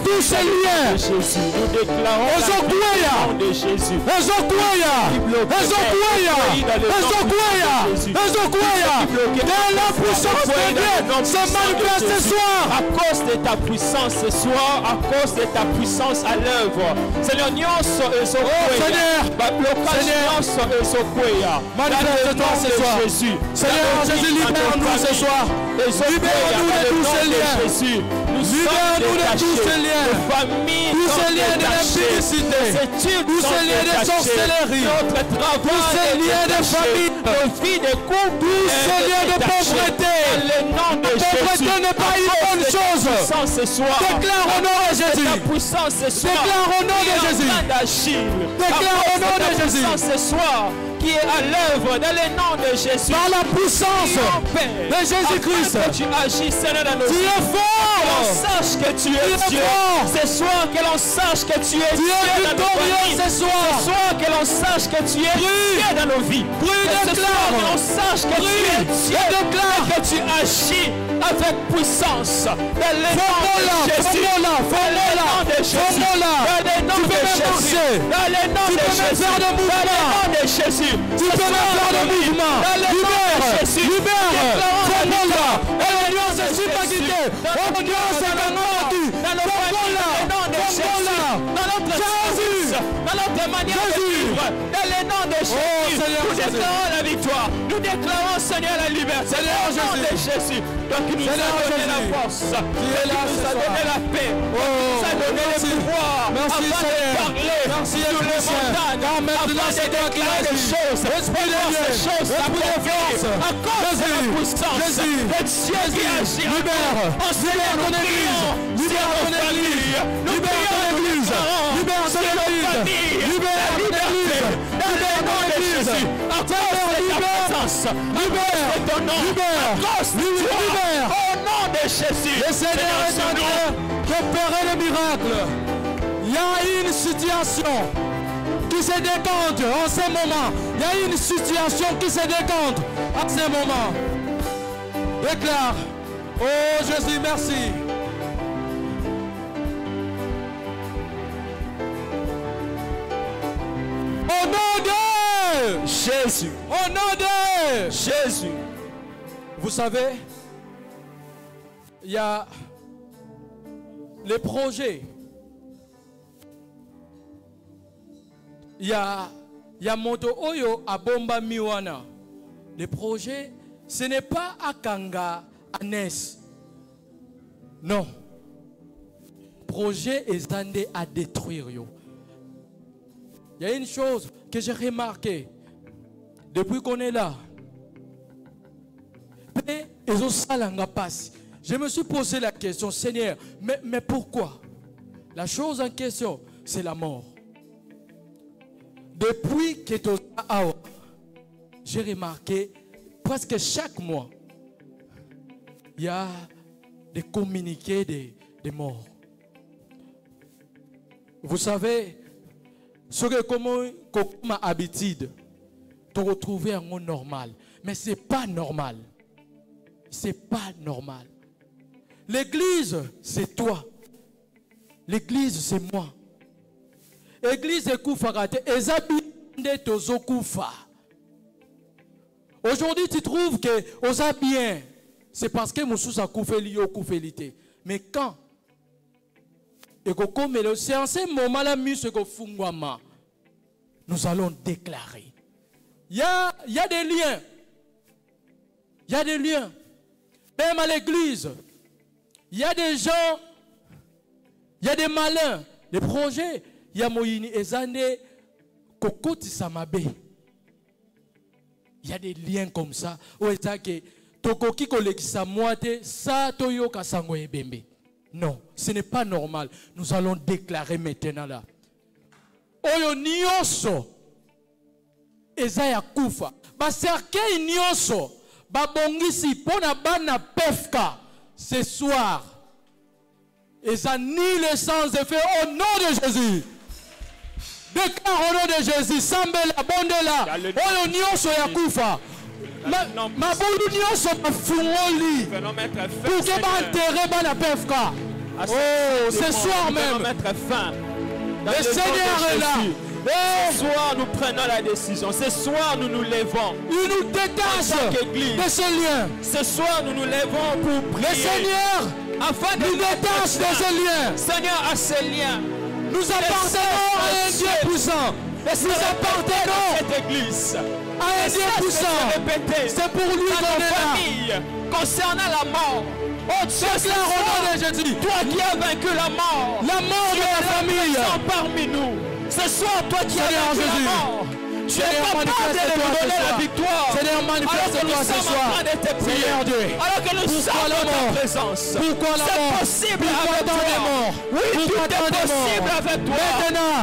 tous ces liens. Nous déclarons la vie de Jésus. Dans la puissance de Dieu, se manifeste ce soir. À cause de ta puissance ce soir, à cause de ta puissance à l'œuvre. Seigneur, nyonso Seigneur, manifeste-toi ce soir. Seigneur, Jésus, libère-nous ce soir. Libère-nous de tous ces liens. Libère-nous de tous ces liens. Tous ces liens de l'impudicité. Tous ces liens de sorcellerie. Tous ces liens de famille. Tous ces liens de pauvreté. La pauvreté n'est pas une bonne chose. Déclare au nom de Jésus. Déclare au nom de Jésus. Déclare au nom de Jésus. Ce soir, qui est à l'œuvre dans le nom de Jésus. Par la puissance de Jésus-Christ. Tu agis, Seigneur, dans nos vies. Tu es fort. Que l'on sache que tu es Dieu. Ce soir, que l'on sache que tu es Dieu dans nos vies. Ce soir, que l'on sache que tu es Dieu dans nos vies. Ce soir, que l'on sache que tu es Dieu. Déclare que tu agis avec puissance. Dans le nom de Jésus. Dans le nom de Jésus. Dans le nom de Jésus. Dans le nom de Jésus. Dans le nom de Jésus. Tu peux même faire le mouvement. Libère, libère. Fongola. Alliance est supagité. Alliance est Kangamati. Fongola. Fongola. Jésus. dans notre manière de vivre. Dans le nom de Jésus, nous déclarons la victoire. Nous déclarons, Seigneur, la liberté. Au nom de Jésus. Donc il nous a donné la force. Il nous a donné la paix. Il nous a donné le pouvoir. Afin de parler sur les montagnes. Afin de déclarer des choses. Ces choses s'accomplissent à cause de la puissance de Dieu qui agit en nous. En Seigneur, nous prions sur nos familles. Nous prions et nous déclarons sur nos familles. La liberté dans le nom de Jésus. À cause de ta présence. À cause de ton nom. À cause de toi. Au nom de Jésus. Le Seigneur est en train d'opérer le miracle. Il y a une situation qui se décompte en ce moment. Il y a une situation qui se décompte en ce moment. Déclare. Oh Jésus, merci. Au nom de Jésus. Au nom de Jésus. Vous savez, il y a les projets. Il y a Moto Oyo à Bomba Miwana. Les projets, ce n'est pas à Kanga, à Nes. Non. Projet est andé à détruire. Il y a une chose que j'ai remarqué depuis qu'on est là. Je me suis posé la question, Seigneur, mais pourquoi? La chose en question, c'est la mort. Depuis que j'ai remarqué, presque chaque mois, il y a des communiqués de morts. Vous savez, ce que comme habitude, de retrouver un monde normal. Mais ce n'est pas normal. Ce n'est pas normal. L'église, c'est toi. L'église, c'est moi. L'église est Koufarate. Aujourd'hui, tu trouves que osa bien. C'est parce que Moussous a Koufélité. Mais quand c'est en ce moment-là, nous allons déclarer. Il y a des liens. Il y a des liens. Même à l'église, il y a des gens, il y a des malins. Les projets, il y a Moïni Ezane, Kokoti Samabe. Il y a des liens comme ça. Non, ce n'est pas normal. Nous allons déclarer maintenant là. Oyo nyonso ezaya kufa. Baserkei nyonso babongisi pona bana pefka ce soir. Eza nul sans effet au nom de Jésus. Déclare au nom de Jésus. Sambela bondela. Oyo nyonso ya kufa. Mabulu nyonso bafungoli. Pour que ba enterrer bana pefka. Oh, ce soir même. Le Seigneur est là. Ce soir, nous prenons la décision. Ce soir, nous nous levons. Il nous détache de ce lien. Ce soir, nous nous levons pour prier. Le Seigneur nous détache de ce lien. Seigneur, à ce lien. Nous appartenons à un Dieu puissant. Nous appartenons à cette église. À un Dieu puissant. C'est pour lui qu'on est là. Concernant la mort. Oh Dieu, toi qui as vaincu la mort de la famille parmi nous. Ce soir, toi qui as vaincu la mort, tu es capable de nous donner la victoire. Seigneur, manifeste-toi ce soir. Seigneur Dieu, alors que nous sommes dans ta présence. Pourquoi la mort? C'est possible avec toi. Oui, tout est possible avec toi. Maintenant,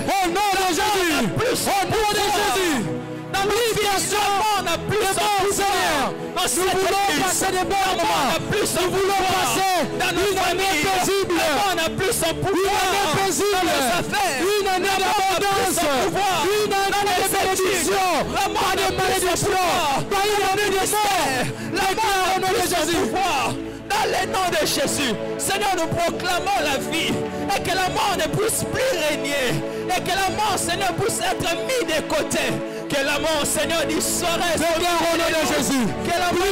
au nom de Jésus, au nom de Jésus, dans l'obligation n'a plus Seigneur, nous voulons passer des bons moments. Nous voulons passer une année paisible. On n'a plus son pouvoir. Une année paisible. Une année d'abondance. Une année de bénédiction. Pas de malédiction. Pas une année de mort. La mort au nom de Jésus. Dans le nom de Jésus, Seigneur, nous proclamons la vie et que la mort ne puisse plus régner et que la mort, Seigneur, puisse être mise de côté. Que la mort, Seigneur, disparaisse. Au nom de Jésus. Que la mort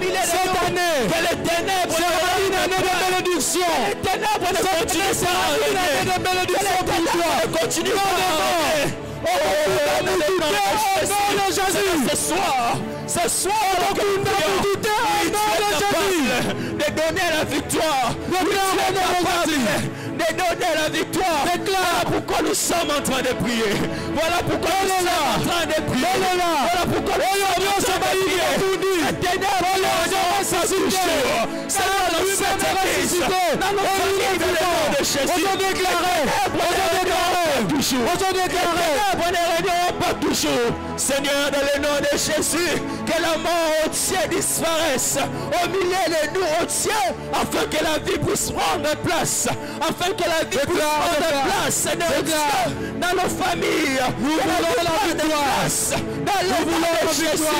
cette année que les ténèbres sera une année de bénédiction. bénédiction. Les ténèbres ne continuent pas à régner. des bénédictions pour toi. Ne continuent pas à régner. Oh, nom de Jésus. Ce soir, tu es capable de donner la victoire. Tu es capable de donner la victoire. Voilà pourquoi nous sommes en train de prier. Voilà pourquoi nous sommes en train de prier. Voilà pourquoi nous sommes en train de prier. Les ténèbres sont touchées. C'est dans nos églises, dans nos familles, dans le nom de Jésus. On ne reviendra pas toujours. Seigneur, dans le nom de Jésus, que la mort entière disparaisse au milieu de nous entiers, afin que la vie puisse prendre place, afin que la vie puisse prendre place, Seigneur Dieu, dans nos familles, nous voulons la victoire, dans le nom de Jésus.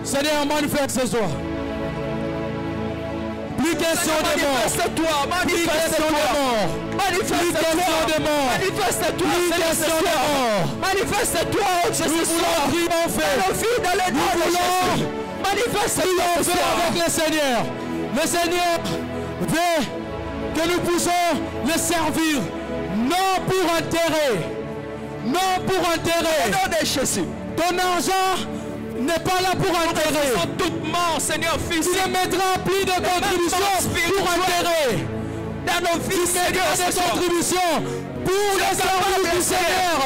Seigneur, manifeste ce soir. Plus question de mort. Manifeste-toi, manifeste-toi. Manifeste-toi, manifeste-toi, manifeste-toi, Jésus, dans le nom de Jésus. Manifeste-toi avec le Seigneur. Le Seigneur veut que nous puissions le servir, non pour intérêt, non pour intérêt. Au nom de Jésus. Ton argent n'est pas là pour intérêt. Toute mort, Seigneur, fils. Tu ne mettras plus de contribution pour intérêt. Dans nos vies, Seigneur, des contributions pour le service du Seigneur,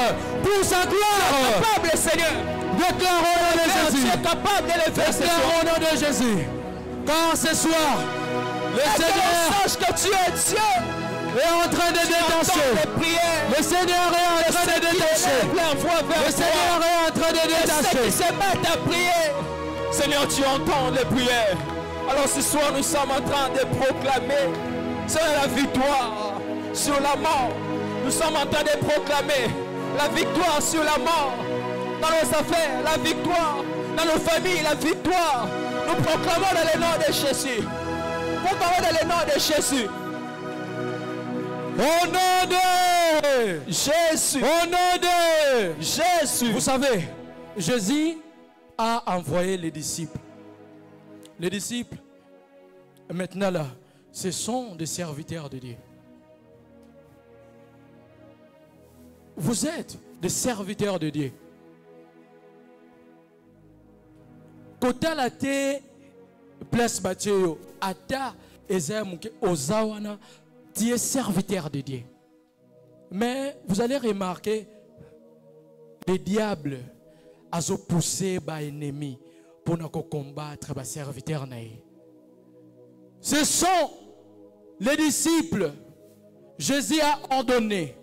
pour sa gloire. Capable, Seigneur. Déclarons au nom de Jésus. Tu es capable de le faire, Seigneur. Déclarons au nom de Jésus. Car ce soir, le Seigneur sache que tu es Dieu. Est en train de détacher. Le Seigneur est en train de détacher. Le Seigneur est en train de détacher. Ceux qui se mettent à prier. Seigneur, tu entends les prières. Alors ce soir, nous sommes en train de proclamer sur la victoire, sur la mort. Nous sommes en train de proclamer la victoire sur la mort. Dans nos affaires, la victoire. Dans nos familles, la victoire. Nous proclamons dans le nom de Jésus. Proclamons dans le nom de Jésus. Au nom de Jésus. Au nom de Jésus. Vous savez, Jésus a envoyé les disciples. Les disciples, maintenant là, ce sont des serviteurs de Dieu. Vous êtes des serviteurs de Dieu. Kota la te place Mathieu, ata ezamuke ozawana. Tu es serviteur de Dieu. Mais vous allez remarquer, le diable a poussé les ennemis pour nous combattre les serviteurs. Ce sont les disciples. Jésus a ordonné.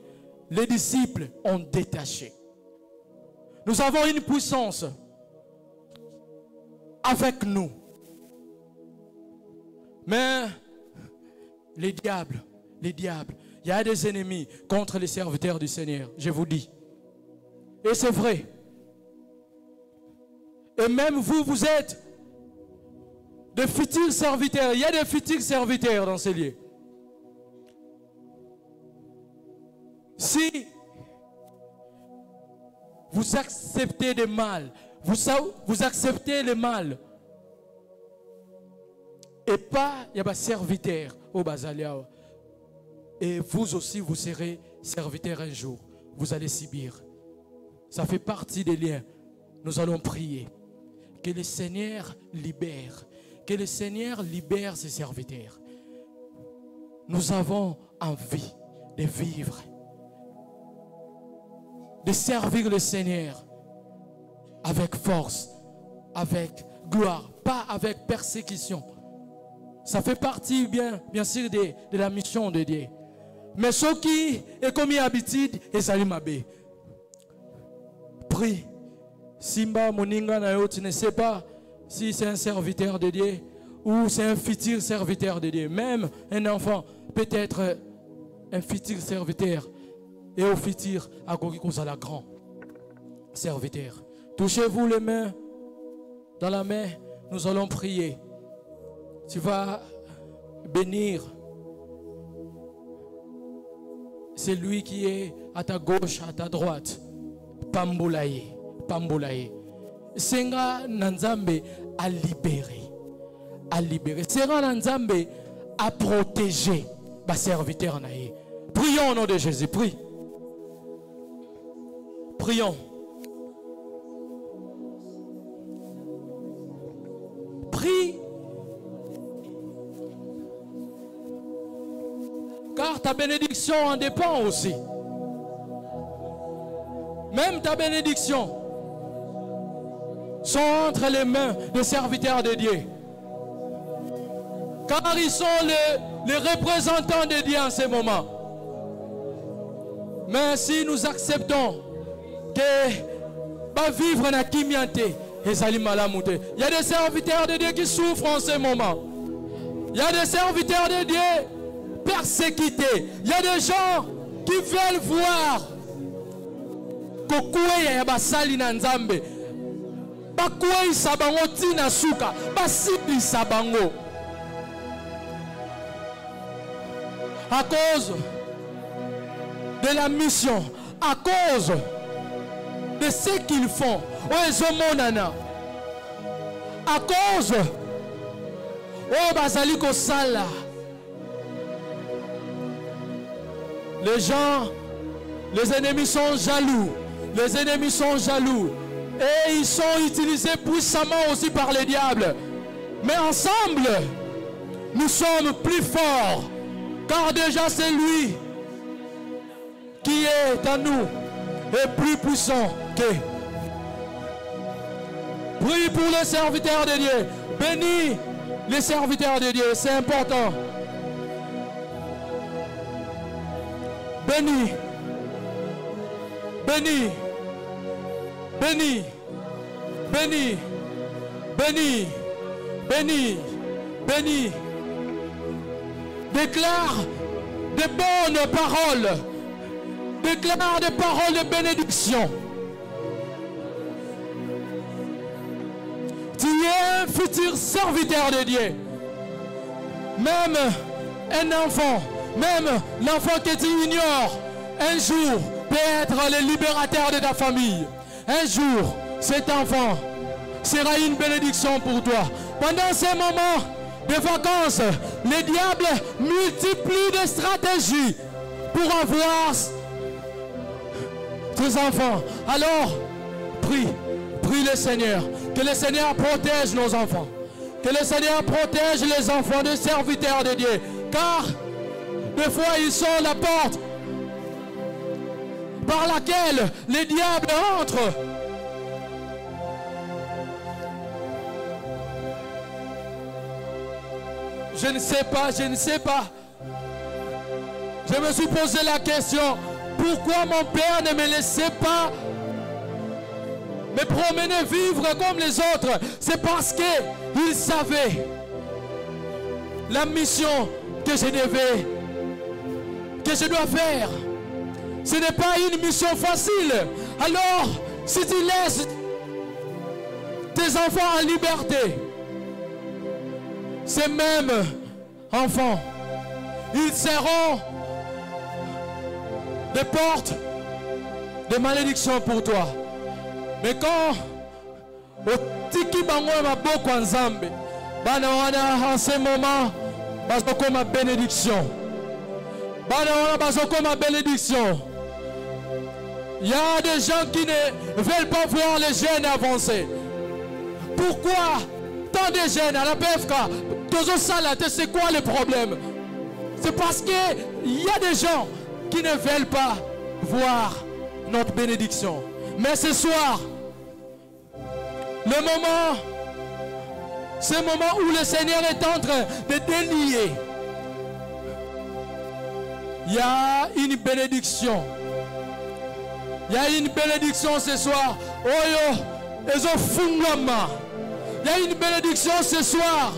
Les disciples ont détaché. Nous avons une puissance avec nous. Mais les diables, il y a des ennemis contre les serviteurs du Seigneur, je vous dis. Et c'est vrai. Et même vous, vous êtes de futurs serviteurs. Il y a des futurs serviteurs dans ces lieux. Si vous acceptez le mal, vous acceptez le mal, et pas, il y a des serviteurs au Bazaliao. Et vous aussi, vous serez serviteurs un jour. Vous allez subir. Ça fait partie des liens. Nous allons prier. Que le Seigneur libère. Que le Seigneur libère ses serviteurs. Nous avons envie de vivre. De servir le Seigneur. Avec force. Avec gloire. Pas avec persécution. Ça fait partie bien sûr de la mission de Dieu. Mais ce qui est comme habitude, et salut ma bé. Prie. Simba Moninga Nayo, tu ne sais pas si c'est un serviteur de Dieu ou c'est un futur serviteur de Dieu. Même un enfant peut être un futur serviteur. Et au futur, à la grand serviteur. Touchez-vous les mains. Dans la main, nous allons prier. Tu vas bénir. C'est lui qui est à ta gauche, à ta droite. Pambolaye. Pambolaye. Senga Nanzambe a libéré. A libéré. Senga Nanzambe à protéger les serviteurs. Prions au nom de Jésus. Prie. Prions. Prie. Car ta bénédiction en dépend aussi. Même ta bénédiction sont entre les mains des serviteurs de Dieu. Car ils sont les représentants de Dieu en ce moment. Mais si nous acceptons que vivre na kimiante, il y a des serviteurs de Dieu qui souffrent en ce moment. Il y a des serviteurs de Dieu persécutés. Il y a des gens qui veulent voir kokuya ya basali na nzambe. Bakuya sabango tina suka, basili sabango. À cause de la mission, à cause de ce qu'ils font, à cause bazali kosala, les gens, les ennemis sont jaloux, les ennemis sont jaloux et ils sont utilisés puissamment aussi par les diables. Mais ensemble, nous sommes plus forts. Car déjà c'est lui qui est en nous et plus puissant que. Prie pour les serviteurs de Dieu. Bénis les serviteurs de Dieu. C'est important. Bénis. Bénis. Bénis. Bénis. Bénis. Bénis. Bénis. Déclare des bonnes paroles. Déclare des paroles de bénédiction. Tu es un futur serviteur de Dieu. Même un enfant, même l'enfant que tu ignores, un jour peut être le libérateur de ta famille. Un jour, cet enfant sera une bénédiction pour toi. Pendant ces moments de vacances, les diables multiplient des stratégies pour avoir tes enfants. Alors, prie le Seigneur. Que le Seigneur protège nos enfants. Que le Seigneur protège les enfants des serviteurs de Dieu. Car, des fois, ils sont la porte par laquelle les diables entrent. Je ne sais pas. Je me suis posé la question, pourquoi mon père ne me laissait pas me promener, vivre comme les autres? C'est parce qu'il savait la mission que je dois faire. Ce n'est pas une mission facile. Alors, si tu laisses tes enfants en liberté, ces mêmes enfants, ils seront des portes de malédiction pour toi. Mais quand otiki bango maboko ya Nzambe, bana wana en ce moment bazokoma bénédiction. Bana wana bazokoma bénédiction. Il y a des gens qui ne veulent pas voir les jeunes avancer. Pourquoi tant de jeunes à la PFK, c'est quoi le problème? C'est parce qu'il y a des gens qui ne veulent pas voir notre bénédiction. Mais ce soir, ce moment où le Seigneur est en train de délier, il y a une bénédiction. Il y a une bénédiction ce soir. Oyo, ezofungwama. Il y a une bénédiction ce soir.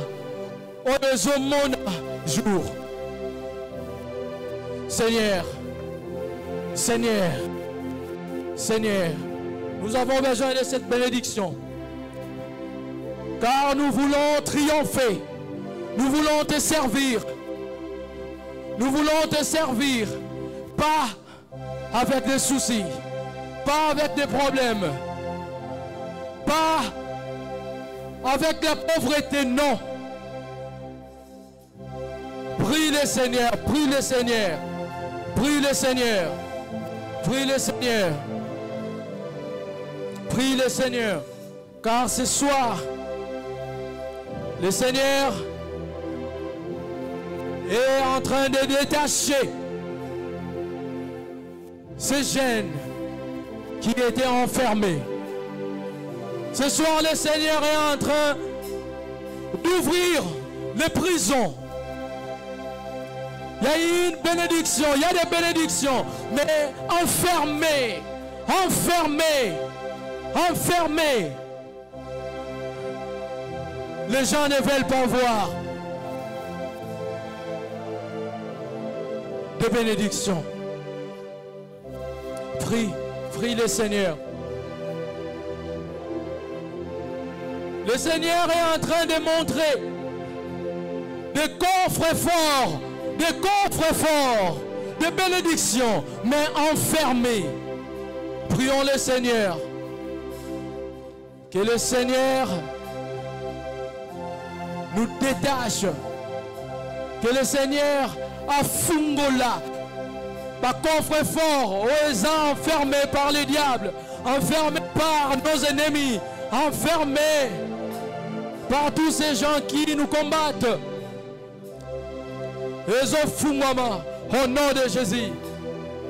Oyo ezomona jour. Seigneur, Seigneur, Seigneur, nous avons besoin de cette bénédiction. Car nous voulons triompher. Nous voulons te servir. Nous voulons te servir. Pas avec des soucis. Pas avec des problèmes. Pas avec la pauvreté, non. le Seigneur, prie le Seigneur, prie le Seigneur, prie le Seigneur, prie le Seigneur, car ce soir, le Seigneur est en train de détacher ces gènes qui étaient enfermés. Ce soir, le Seigneur est en train d'ouvrir les prisons. Il y a une bénédiction, il y a des bénédictions, mais enfermées, enfermées, enfermées. Les gens ne veulent pas voir de bénédiction. Prie, prie le Seigneur. Le Seigneur est en train de montrer des coffres forts, de bénédictions, mais enfermés. Prions le Seigneur. Que le Seigneur nous détache. Que le Seigneur afungola. Par coffre fort, aux enfermés par le diable, enfermés par nos ennemis, enfermés par tous ces gens qui nous combattent. Au nom de Jésus.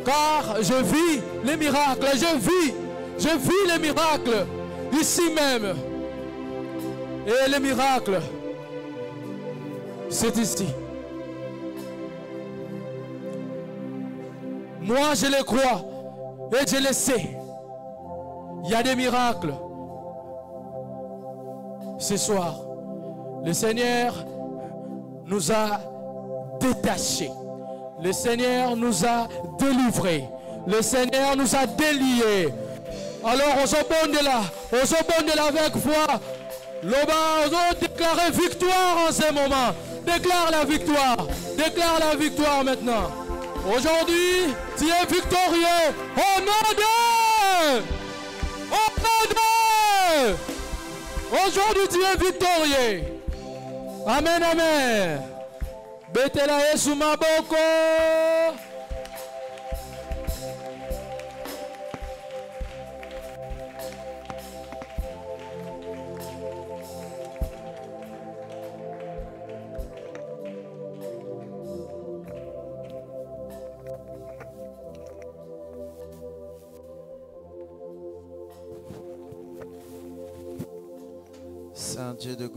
Car je vis les miracles, je vis les miracles ici même. Et les miracles, c'est ici. Moi, je le crois et je le sais. Il y a des miracles. Ce soir, le Seigneur nous a détachés. Le Seigneur nous a délivrés. Le Seigneur nous a déliés. Alors, on se bonne là avec foi. L'Oba, on déclare victoire en ce moment. Déclare la victoire maintenant. Aujourd'hui, tu es victorieux. Au nom de... Aujourd'hui, tu es victorieux. Amen, amen. Betela Yesu maboko. Saint Dieu de gloire.